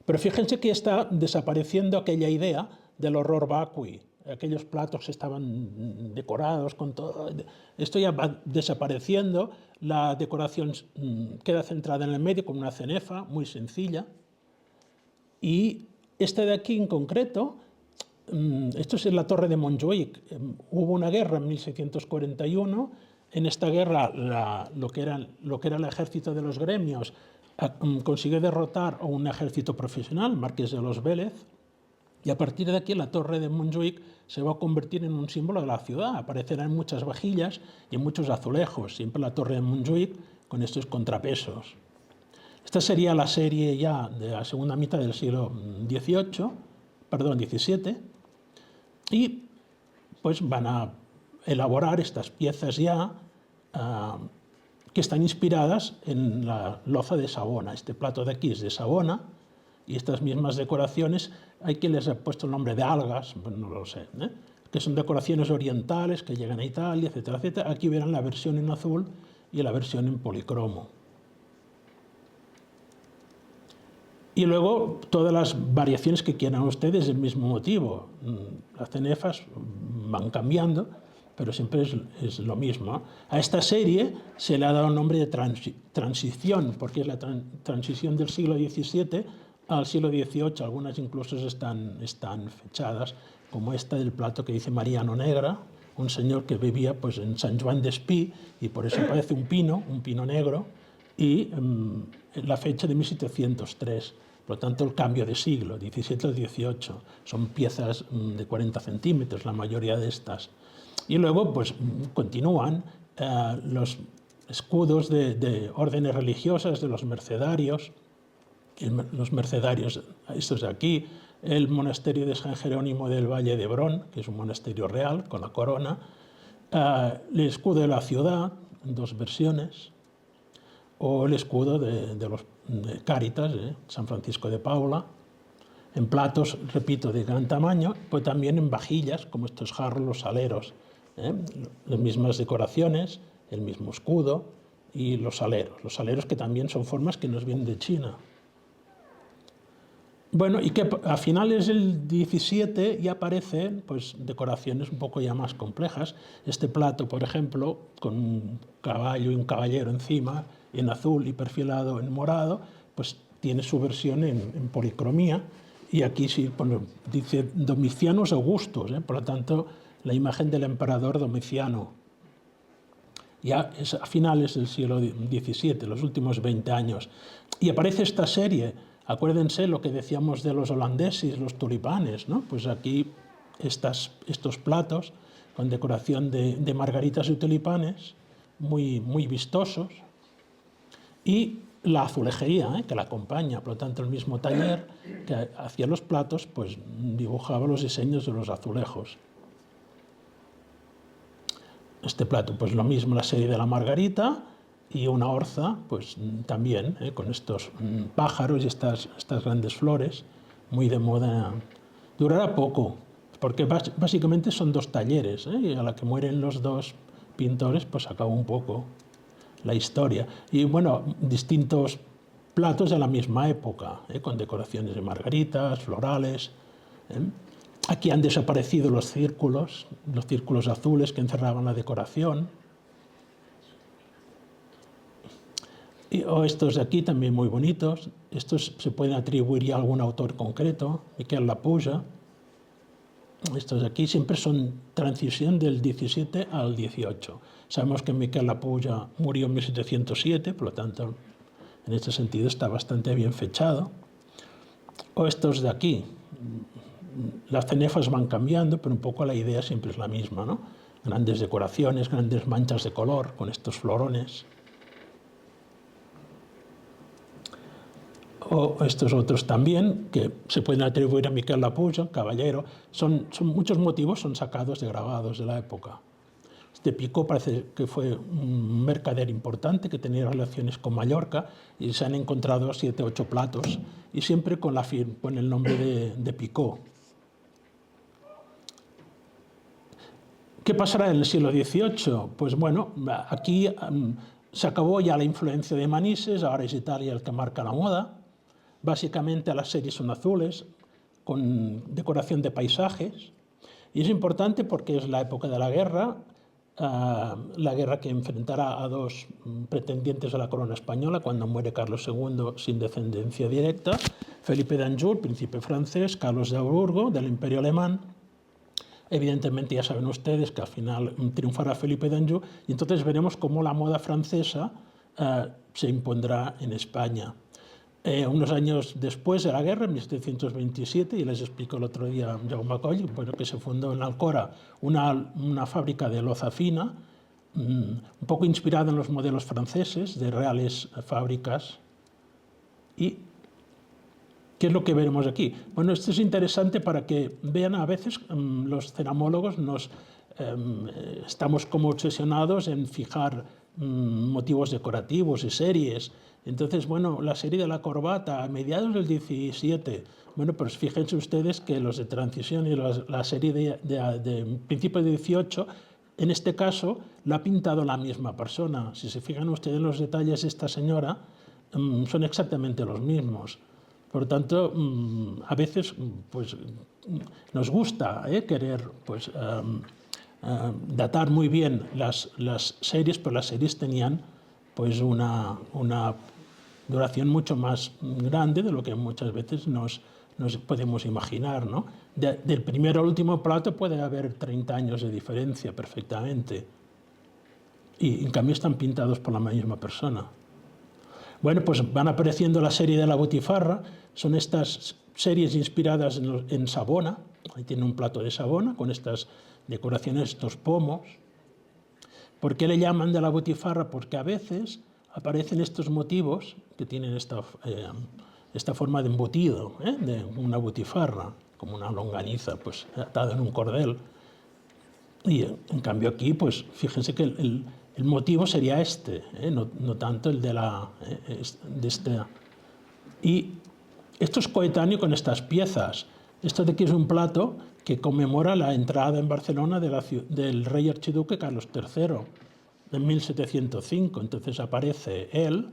Speaker 2: pero fíjense que está desapareciendo aquella idea del horror vacui, aquellos platos que estaban decorados con todo. Esto ya va desapareciendo, la decoración queda centrada en el medio con una cenefa muy sencilla. Y este de aquí en concreto, esto es en la Torre de Montjuïc. Hubo una guerra en 1641. En esta guerra lo que era el ejército de los gremios consiguió derrotar a un ejército profesional, Marqués de los Vélez, y a partir de aquí la Torre de Montjuïc se va a convertir en un símbolo de la ciudad. Aparecerá en muchas vajillas y en muchos azulejos, siempre la Torre de Montjuïc con estos contrapesos. Esta sería la serie ya de la segunda mitad del siglo XVII, y pues van a elaborar estas piezas ya que están inspiradas en la loza de Savona. Este plato de aquí es de Savona, y estas mismas decoraciones, hay quien les ha puesto el nombre de algas, pues no lo sé, que son decoraciones orientales que llegan a Italia, etcétera, etcétera. Aquí verán la versión en azul y la versión en policromo. Y luego todas las variaciones que quieran ustedes del mismo motivo. Las cenefas van cambiando, pero siempre es lo mismo. A esta serie se le ha dado el nombre de transición, porque es la transición del siglo XVII al siglo XVIII. Algunas incluso están fechadas, como esta del plato que dice Mariano Negra, un señor que vivía pues, en San Juan de Espí, y por eso parece un pino negro, y la fecha de 1703. Por lo tanto, el cambio de siglo, 17 al 18. Son piezas de 40 centímetros, la mayoría de estas. Y luego pues, continúan los escudos de órdenes religiosas, de los mercedarios, estos de aquí, el monasterio de San Jerónimo del Valle de Hebrón, que es un monasterio real con la corona, el escudo de la ciudad, en dos versiones, o el escudo de Cáritas, San Francisco de Paula, en platos, repito, de gran tamaño, pues también en vajillas, como estos jarros, los saleros, las mismas decoraciones, el mismo escudo, y los saleros que también son formas que nos vienen de China. Bueno, y que a finales del 17 ya aparecen pues, decoraciones un poco ya más complejas. Este plato, por ejemplo, con un caballo y un caballero encima, en azul y perfilado en morado, pues tiene su versión en policromía. Y aquí sí, bueno, dice Domicianos Augustos, por lo tanto, la imagen del emperador Domiciano. Ya es a finales del siglo XVII, los últimos 20 años. Y aparece esta serie. Acuérdense lo que decíamos de los holandeses, los tulipanes, ¿no? Pues aquí estos platos con decoración de margaritas y tulipanes, muy vistosos. Y la azulejería, que la acompaña, por lo tanto el mismo taller que hacía los platos, pues dibujaba los diseños de los azulejos. Este plato, pues lo mismo, la serie de la margarita, y una orza, pues también, con estos pájaros y estas grandes flores, muy de moda. Durará poco, porque básicamente son dos talleres, y a la que mueren los dos pintores, pues acabó un poco la historia. Y bueno, distintos platos de la misma época, con decoraciones de margaritas, florales. Aquí han desaparecido los círculos azules que encerraban la decoración. O estos de aquí también muy bonitos. Estos se pueden atribuir ya a algún autor concreto, Miquel Lapuja. Estos de aquí siempre son transición del 17 al 18. Sabemos que Miquel Lapuja murió en 1707, por lo tanto, en este sentido está bastante bien fechado. O estos de aquí. Las cenefas van cambiando, pero un poco la idea siempre es la misma, ¿no? Grandes decoraciones, grandes manchas de color con estos florones. O estos otros también, que se pueden atribuir a Miquel Lapuja, caballero. Muchos motivos son sacados de grabados de la época. Este Picó parece que fue un mercader importante que tenía relaciones con Mallorca y se han encontrado 7 o 8 platos y siempre con el nombre de Picó. ¿Qué pasará en el siglo XVIII? Pues bueno, aquí se acabó ya la influencia de Manises, ahora es Italia el que marca la moda. Básicamente las series son azules, con decoración de paisajes. Y es importante porque es la época de la guerra que enfrentará a dos pretendientes a la corona española cuando muere Carlos II sin descendencia directa, Felipe d'Anjou, príncipe francés, Carlos de Habsburgo, del Imperio Alemán. Evidentemente ya saben ustedes que al final triunfará Felipe d'Anjou y entonces veremos cómo la moda francesa se impondrá en España. Unos años después de la guerra, en 1727, y les explico el otro día Jaume Coll, bueno, que se fundó en Alcora una fábrica de loza fina, un poco inspirada en los modelos franceses de reales fábricas. ¿Y qué es lo que veremos aquí? Bueno, esto es interesante para que vean a veces los ceramólogos estamos como obsesionados en fijar motivos decorativos y series. Entonces, bueno, la serie de la corbata a mediados del 17, bueno, pues fíjense ustedes que los de transición y la serie de principios del 18, en este caso, lo ha pintado la misma persona. Si se fijan ustedes en los detalles de esta señora, son exactamente los mismos. Por lo tanto, a veces pues, nos gusta querer pues, datar muy bien las series, pero las series tenían pues, una duración mucho más grande de lo que muchas veces nos podemos imaginar, ¿no? Del primero al último plato puede haber 30 años de diferencia perfectamente. Y en cambio están pintados por la misma persona. Bueno, pues van apareciendo la serie de la Botifarra. Son estas series inspiradas en Savona. Ahí tiene un plato de Savona con estas decoraciones, estos pomos. ¿Por qué le llaman de la Botifarra? Porque a veces aparecen estos motivos que tienen esta forma de embutido, de una botifarra, como una longaniza pues, atada en un cordel. Y en cambio aquí, pues fíjense que el motivo sería este, no tanto el de este. Y esto es coetáneo con estas piezas. Esto de aquí es un plato que conmemora la entrada en Barcelona del rey archiduque Carlos III en 1705. Entonces aparece él,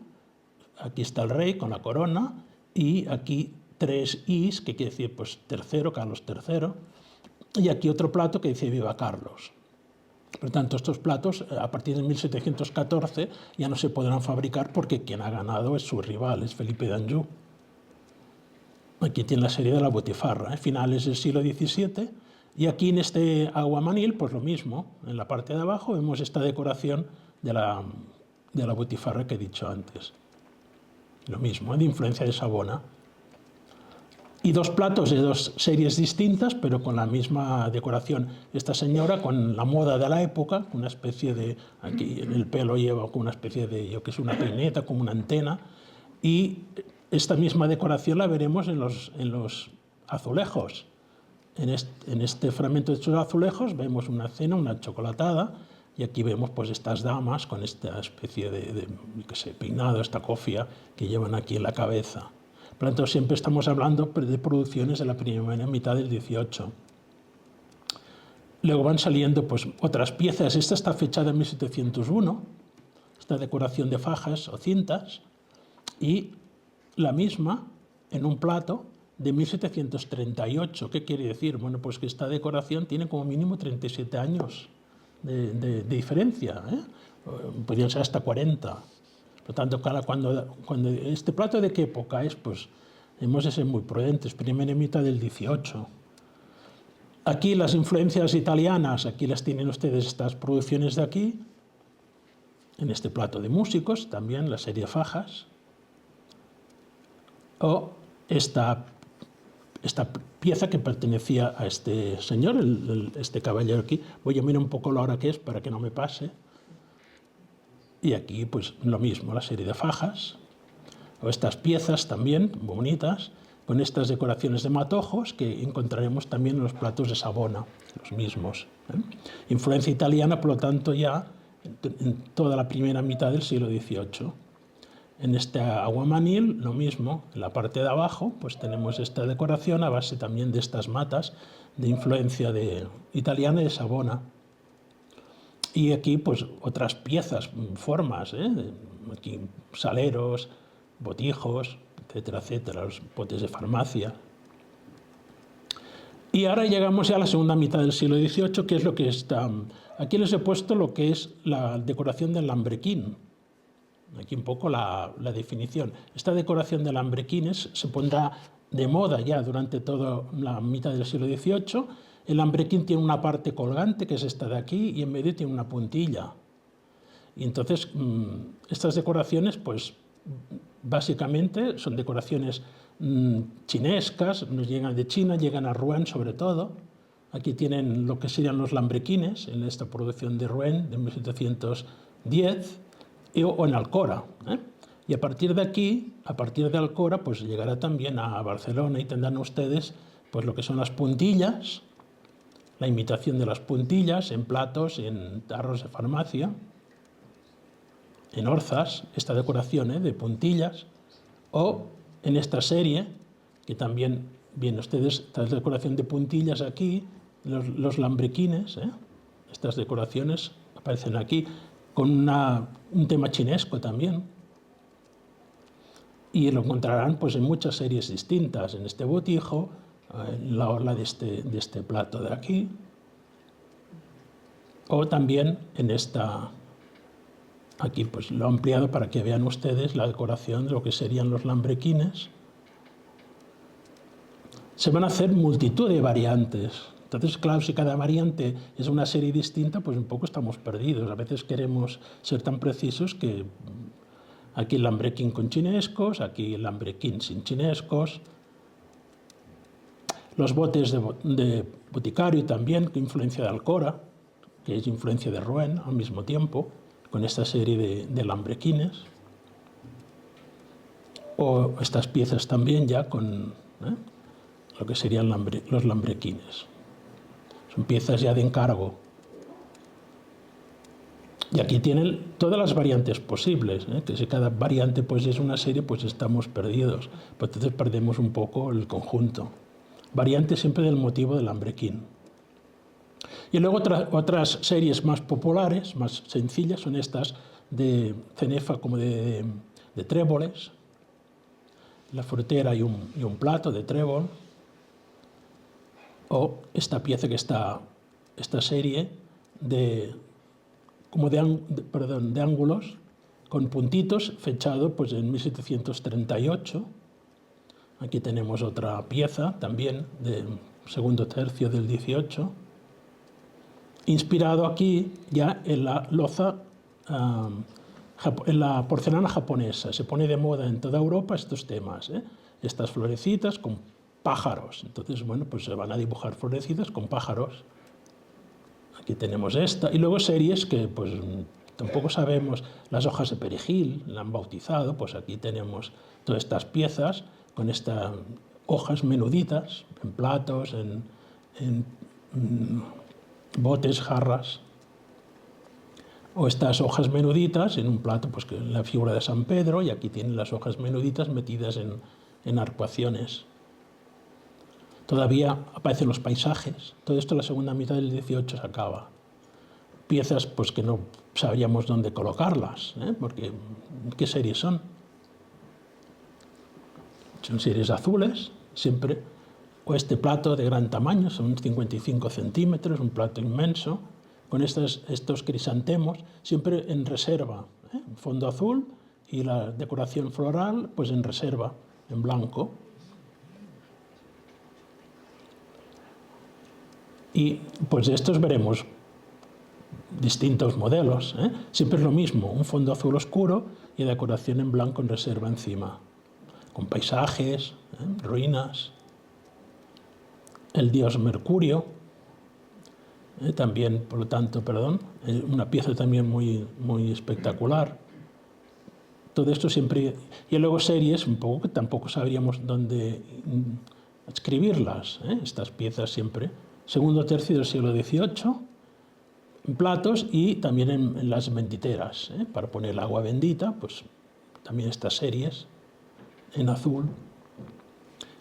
Speaker 2: aquí está el rey con la corona, y aquí 3 Is, que quiere decir pues tercero, Carlos III, y aquí otro plato que dice Viva Carlos. Por tanto, estos platos a partir de 1714 ya no se podrán fabricar porque quien ha ganado es su rival, es Felipe d'Anjou. Aquí tiene la serie de la botifarra, finales del siglo XVII, y aquí en este aguamanil, pues lo mismo, en la parte de abajo vemos esta decoración de la botifarra que he dicho antes. Lo mismo, de influencia de Savona. Y dos platos de dos series distintas, pero con la misma decoración. Esta señora con la moda de la época, una especie de, aquí en el pelo lleva como una especie de, yo que sé, una peineta, como una antena, y esta misma decoración la veremos en los azulejos. En este fragmento de estos azulejos vemos una cena, una chocolatada, y aquí vemos pues estas damas con esta especie de qué sé, peinado, esta cofia que llevan aquí en la cabeza. Por lo tanto, siempre estamos hablando de producciones de la primera mitad del 18. Luego van saliendo pues, otras piezas. Esta está fechada en 1701, esta decoración de fajas o cintas, y la misma en un plato de 1738. ¿Qué quiere decir? Bueno, pues que esta decoración tiene como mínimo 37 años de diferencia. Podrían ser hasta 40. Por lo tanto, cuando este plato de qué época es, pues hemos de ser muy prudentes, primera mitad del 18. Aquí las influencias italianas, aquí las tienen ustedes estas producciones de aquí, en este plato de músicos, también la serie Fajas, o esta pieza que pertenecía a este señor, este caballero aquí. Voy a mirar un poco la hora que es para que no me pase. Y aquí, pues lo mismo, la serie de fajas, o estas piezas también bonitas, con estas decoraciones de matojos que encontraremos también en los platos de Savona, los mismos. Influencia italiana, por lo tanto, ya en toda la primera mitad del siglo XVIII. En este aguamanil, lo mismo, en la parte de abajo, pues tenemos esta decoración a base también de estas matas de influencia italiana y de Savona. Y aquí, pues, otras piezas, formas, aquí saleros, botijos, etcétera, etcétera, los botes de farmacia. Y ahora llegamos ya a la segunda mitad del siglo XVIII, que es lo que está... Aquí les he puesto lo que es la decoración del lambrequín. Aquí un poco la definición. Esta decoración de lambrequines se pondrá de moda ya durante toda la mitad del siglo XVIII. El lambrequín tiene una parte colgante, que es esta de aquí, y en medio tiene una puntilla. Y entonces, estas decoraciones, pues, básicamente son decoraciones chinescas, nos llegan de China, llegan a Rouen sobre todo. Aquí tienen lo que serían los lambrequines, en esta producción de Rouen de 1710, o en Alcora. Y a partir de aquí, a partir de Alcora, pues llegará también a Barcelona y tendrán ustedes pues, lo que son las puntillas, la imitación de las puntillas en platos, en tarros de farmacia, en orzas, esta decoración de puntillas, o en esta serie, que también vienen ustedes, esta decoración de puntillas aquí, los lambrequines, estas decoraciones aparecen aquí, con un tema chinesco también. Y lo encontrarán pues, en muchas series distintas, en este botijo, en la orla de este plato de aquí, o también en esta, aquí pues lo he ampliado para que vean ustedes la decoración de lo que serían los lambrequines. Se van a hacer multitud de variantes. Entonces, claro, si cada variante es una serie distinta, pues un poco estamos perdidos. A veces queremos ser tan precisos que aquí el lambrequín con chinescos, aquí el lambrequín sin chinescos. Los botes de boticario también, que influencia de Alcora, que es influencia de Rouen al mismo tiempo, con esta serie de lambrequines. O estas piezas también ya con lo que serían los lambrequines. Son piezas ya de encargo. Y aquí tienen todas las variantes posibles, que si cada variante pues, es una serie, pues estamos perdidos. Pues entonces perdemos un poco el conjunto. Variantes siempre del motivo del lambrequín. Y luego otras series más populares, más sencillas, son estas de cenefa como de tréboles. la frutera y un plato de trébol. O esta pieza que está, esta serie de ángulos con puntitos, fechado pues, en 1738. Aquí tenemos otra pieza también del segundo tercio del 18, inspirado aquí ya en la loza, en la porcelana japonesa. Se pone de moda en toda Europa estos temas, estas florecitas con pájaros. Entonces, bueno, pues se van a dibujar florecitas con pájaros. Aquí tenemos esta. Y luego series que pues tampoco sabemos, las hojas de perejil, la han bautizado, pues aquí tenemos todas estas piezas con estas hojas menuditas, en platos, en botes, jarras. O estas hojas menuditas en un plato, pues que la figura de San Pedro, y aquí tienen las hojas menuditas metidas en arcuaciones. Todavía aparecen los paisajes. Todo esto en la segunda mitad del 18 se acaba. Piezas pues, que no sabíamos dónde colocarlas, porque ¿qué series son? Son series azules, siempre. O este plato de gran tamaño, son 55 centímetros, un plato inmenso, con estos crisantemos, siempre en reserva. Fondo azul y la decoración floral pues en reserva, en blanco. Y pues de estos veremos distintos modelos. Siempre es lo mismo, un fondo azul oscuro y decoración en blanco en reserva encima, con paisajes, ruinas. El dios Mercurio, también, por lo tanto, una pieza también muy, muy espectacular. Todo esto siempre... Y luego series, un poco que tampoco sabríamos dónde escribirlas, estas piezas siempre. Segundo tercio del siglo XVIII, en platos y también en las benditeras, para poner el agua bendita, pues también estas series en azul,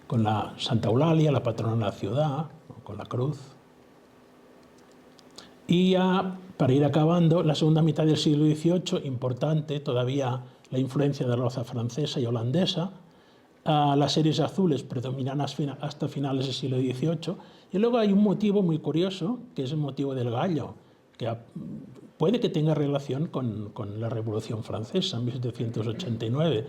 Speaker 2: con la Santa Eulalia, la patrona de la ciudad, con la cruz. Y ya, para ir acabando, la segunda mitad del siglo XVIII, importante todavía la influencia de la loza francesa y holandesa. Las series azules predominan hasta finales del siglo XVIII. Y luego hay un motivo muy curioso, que es el motivo del gallo, que puede que tenga relación con la Revolución Francesa en 1789.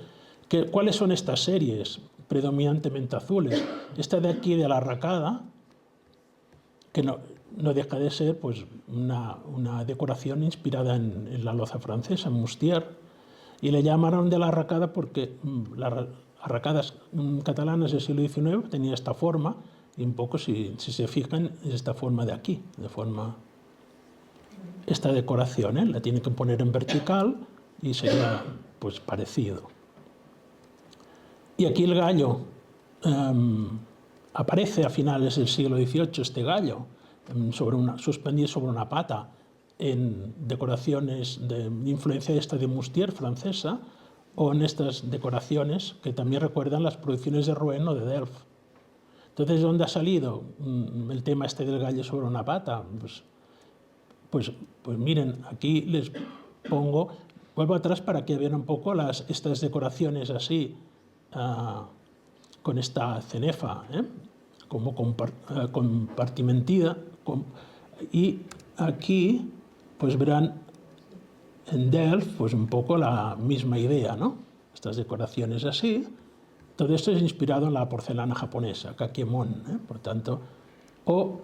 Speaker 2: ¿Cuáles son estas series predominantemente azules? Esta de aquí, de la arracada, que no deja de ser pues, una decoración inspirada en la loza francesa, en Mustier, y le llamaron de la arracada porque las arracadas catalanas del siglo XIX tenían esta forma, y un poco, si se fijan, es esta forma de aquí, esta decoración, la tienen que poner en vertical y sería pues, parecido. Y aquí el gallo aparece a finales del siglo XVIII, este gallo, suspendido sobre una pata, en decoraciones de influencia de Mustier francesa, o en estas decoraciones que también recuerdan las producciones de Rouen o de Delft. Entonces, ¿dónde ha salido el tema este del gallo sobre una pata? Pues miren, aquí les pongo, vuelvo atrás para que vean un poco estas decoraciones así, con esta cenefa, como compartimentida, y aquí pues verán en Delft pues un poco la misma idea, ¿no? Estas decoraciones así. Todo esto es inspirado en la porcelana japonesa, Kakemon, por tanto. O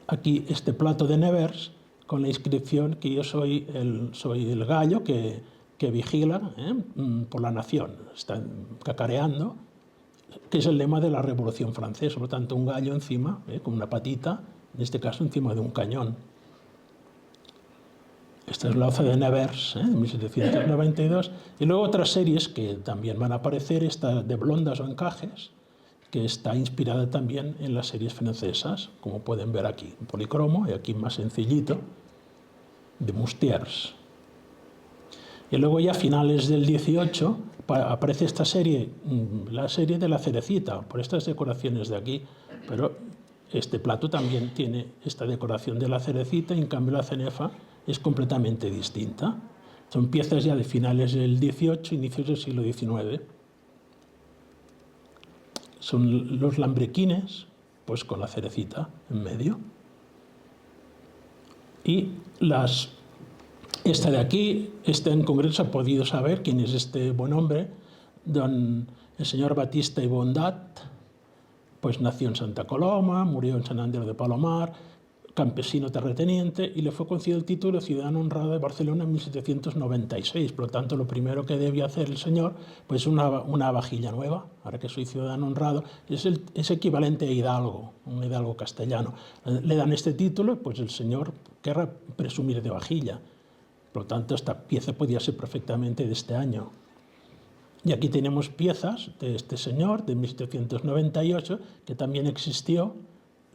Speaker 2: aquí este plato de Nevers con la inscripción que yo soy el gallo que vigila por la nación. Está cacareando, que es el lema de la Revolución Francesa. Por lo tanto, un gallo encima, con una patita, en este caso encima de un cañón. Esta es la hoja de Nevers, de 1792. Y luego otras series que también van a aparecer, esta de blondas o encajes, que está inspirada también en las series francesas, como pueden ver aquí, en policromo, y aquí más sencillito, de Mustiers. Y luego ya a finales del 18 aparece esta serie, la serie de la cerecita, por estas decoraciones de aquí, pero este plato también tiene esta decoración de la cerecita, y en cambio la cenefa es completamente distinta. Son piezas ya de finales del 18, inicios del siglo XIX. son los lambrequines, pues con la cerecita en medio. Y esta de aquí, este en concreto ha podido saber quién es este buen hombre, el señor Batista y Bondat, pues nació en Santa Coloma, murió en San Andreu de Palomar, campesino terrateniente, y le fue concedido el título de ciudadano honrado de Barcelona en 1796. Por lo tanto, lo primero que debía hacer el señor, pues una vajilla nueva. Ahora que soy ciudadano honrado, es equivalente a hidalgo, un hidalgo castellano. Le dan este título, pues el señor querrá presumir de vajilla. Por lo tanto, esta pieza podía ser perfectamente de este año. Y aquí tenemos piezas de este señor, de 1798, que también existió,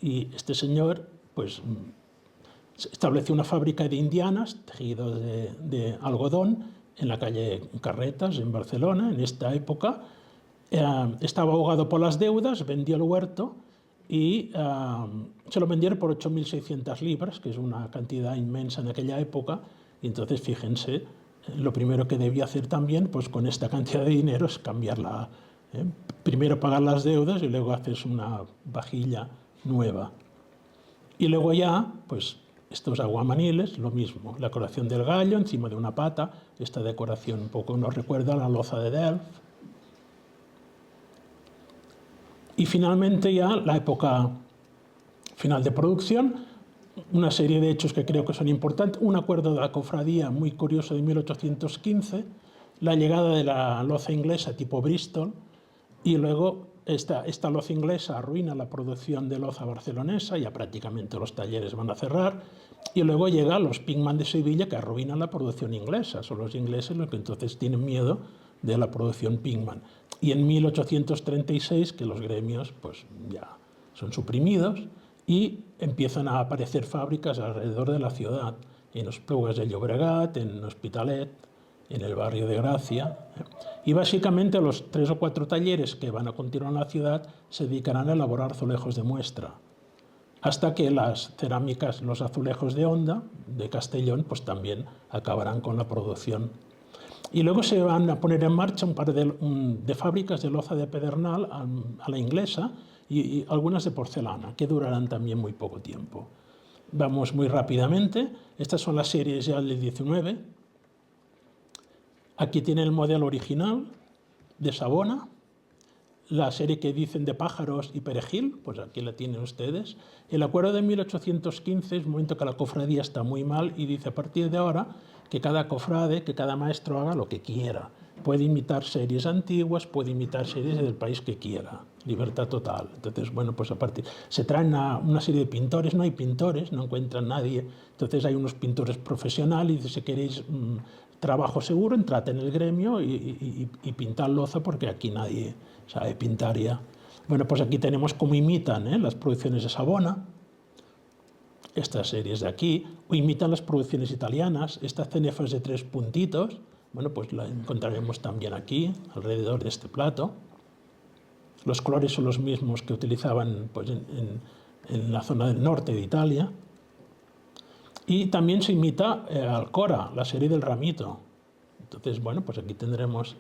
Speaker 2: y este señor pues estableció una fábrica de indianas, tejidos de algodón, en la calle Carretas, en Barcelona, en esta época. Estaba ahogado por las deudas, vendió el huerto y se lo vendieron por 8.600 libras, que es una cantidad inmensa en aquella época. Y entonces, fíjense, lo primero que debía hacer también, pues con esta cantidad de dinero, es cambiarla. Primero pagar las deudas y luego haces una vajilla nueva. Y luego ya, pues estos aguamaniles, lo mismo, la decoración del gallo encima de una pata, esta decoración un poco nos recuerda a la loza de Delft. Y finalmente ya la época final de producción, una serie de hechos que creo que son importantes, un acuerdo de la cofradía muy curioso de 1815, la llegada de la loza inglesa tipo Bristol, y luego esta loza inglesa arruina la producción de loza barcelonesa, ya prácticamente los talleres van a cerrar, y luego llegan los Pingman de Sevilla que arruinan la producción inglesa. Son los ingleses los que entonces tienen miedo de la producción Pingman. Y en 1836, que los gremios pues ya son suprimidos, y empiezan a aparecer fábricas alrededor de la ciudad, en los Esplugues de Llobregat, en Hospitalet, en el barrio de Gracia. Y básicamente los 3 o 4 talleres que van a continuar en la ciudad se dedicarán a elaborar azulejos de muestra, hasta que las cerámicas, los azulejos de Onda, de Castellón, pues también acabarán con la producción. Y luego se van a poner en marcha un par de fábricas de loza de pedernal a la inglesa y algunas de porcelana, que durarán también muy poco tiempo. Vamos muy rápidamente. Estas son las series ya del 19. Aquí tiene el modelo original de Savona, la serie que dicen de pájaros y perejil, pues aquí la tienen ustedes. El acuerdo de 1815 es un momento que la cofradía está muy mal y dice a partir de ahora que cada cofrade, que cada maestro haga lo que quiera. Puede imitar series antiguas, puede imitar series del país que quiera. Libertad total. Entonces, bueno, pues a partir... Se traen una serie de pintores, no hay pintores, no encuentran nadie. Entonces hay unos pintores profesionales y si queréis trabajo seguro, entrad en el gremio y pintad loza porque aquí nadie sabe pintar ya. Bueno, pues aquí tenemos cómo imitan las producciones de Savona, estas series de aquí, o imitan las producciones italianas, estas cenefas de 3 puntitos, bueno, pues la encontraremos también aquí, alrededor de este plato. Los colores son los mismos que utilizaban pues, en la zona del norte de Italia. Y también se imita Alcora, la serie del ramito. Entonces, bueno, pues aquí tendremos...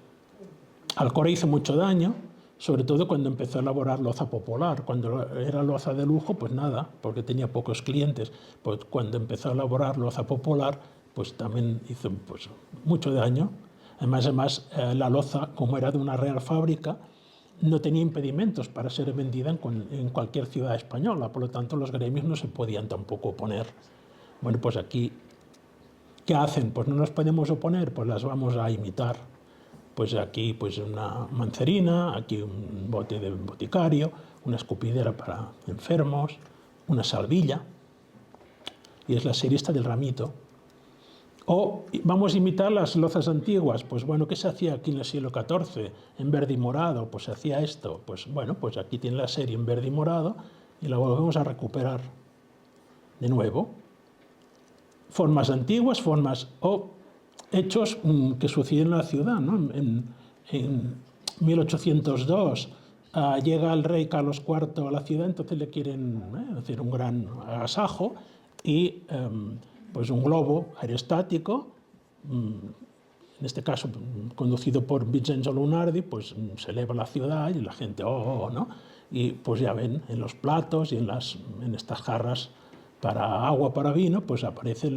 Speaker 2: Alcora hizo mucho daño, sobre todo cuando empezó a elaborar loza popular. Cuando era loza de lujo, pues nada, porque tenía pocos clientes. Pues cuando empezó a elaborar loza popular, pues también hizo pues, mucho daño. Además, la loza, como era de una real fábrica, no tenía impedimentos para ser vendida en cualquier ciudad española. Por lo tanto, los gremios no se podían tampoco oponer. Bueno, pues aquí, ¿qué hacen? Pues no nos podemos oponer, pues las vamos a imitar. Pues aquí pues una mancerina, aquí un bote de boticario, una escupidera para enfermos, una salvilla, y es la serie esta del ramito. O vamos a imitar las lozas antiguas, pues bueno, ¿qué se hacía aquí en el siglo XIV? En verde y morado, pues se hacía esto. Pues bueno, pues aquí tiene la serie en verde y morado y la volvemos a recuperar de nuevo. Formas antiguas, formas o hechos que suceden en la ciudad, ¿no? En 1802 llega el rey Carlos IV a la ciudad, entonces le quieren hacer un gran agasajo y pues un globo aerostático en este caso conducido por Vincenzo Lunardi, pues se eleva la ciudad y la gente, ¿no? Y pues ya ven, en los platos y en estas jarras para agua, para vino, pues aparece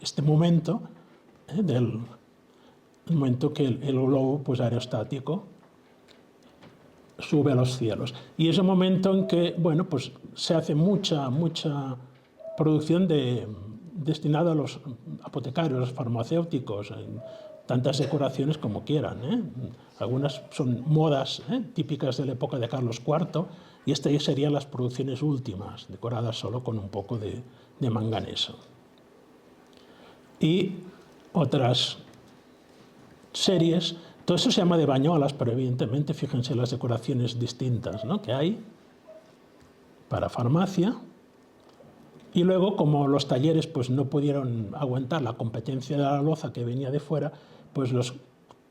Speaker 2: este momento, el momento que el globo pues, aerostático sube a los cielos. Y es el momento en que, bueno, pues se hace mucha producción destinada a los apotecarios, a los farmacéuticos, en tantas decoraciones como quieran. Algunas son modas típicas de la época de Carlos IV, y estas ya serían las producciones últimas, decoradas solo con un poco de manganeso. Y otras series, todo eso se llama de bañolas, pero evidentemente fíjense las decoraciones distintas, ¿no?, que hay para farmacia. Y luego, como los talleres pues, no pudieron aguantar la competencia de la loza que venía de fuera, pues los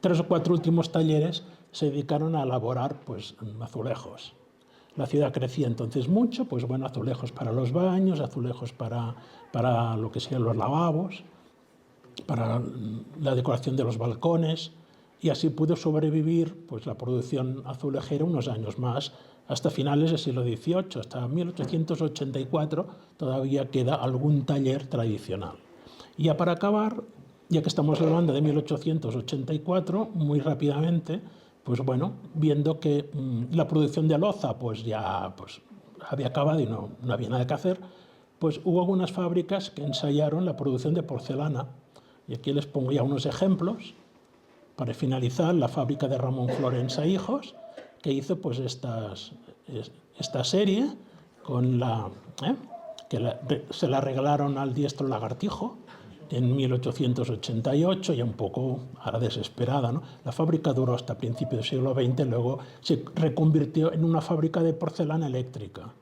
Speaker 2: 3 o 4 últimos talleres se dedicaron a elaborar pues, azulejos. La ciudad crecía entonces mucho, pues bueno, azulejos para los baños, azulejos para lo que sean los lavabos, para la decoración de los balcones, y así pudo sobrevivir pues, la producción azulejera unos años más, hasta finales del siglo XVIII, hasta 1884 todavía queda algún taller tradicional. Y ya para acabar, ya que estamos hablando de 1884, muy rápidamente, pues bueno, viendo que la producción de loza pues ya pues, había acabado y no había nada que hacer, pues hubo algunas fábricas que ensayaron la producción de porcelana. Y aquí les pongo ya unos ejemplos. Para finalizar, la fábrica de Ramón Florensa Hijos, que hizo pues, esta serie con se la regalaron al diestro Lagartijo en 1888, ya un poco ahora desesperada, ¿no? La fábrica duró hasta principios del siglo XX, luego se reconvirtió en una fábrica de porcelana eléctrica.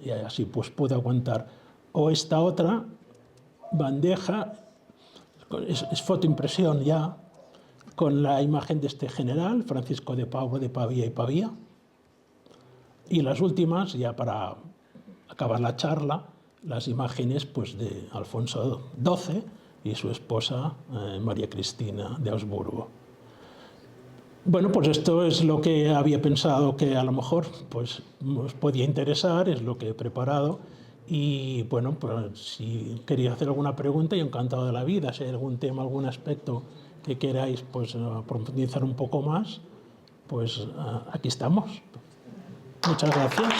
Speaker 2: Y así pues puede aguantar. O esta otra bandeja, es fotoimpresión ya, con la imagen de este general, Francisco de Paula de Pavía y Pavía. Y las últimas, ya para acabar la charla, las imágenes pues, de Alfonso XII y su esposa María Cristina de Habsburgo. Bueno, pues esto es lo que había pensado que a lo mejor pues, os podía interesar, es lo que he preparado. Y bueno, pues, si queréis hacer alguna pregunta, yo encantado de la vida. Si hay algún tema, algún aspecto que queráis pues, profundizar un poco más, pues aquí estamos. Muchas gracias.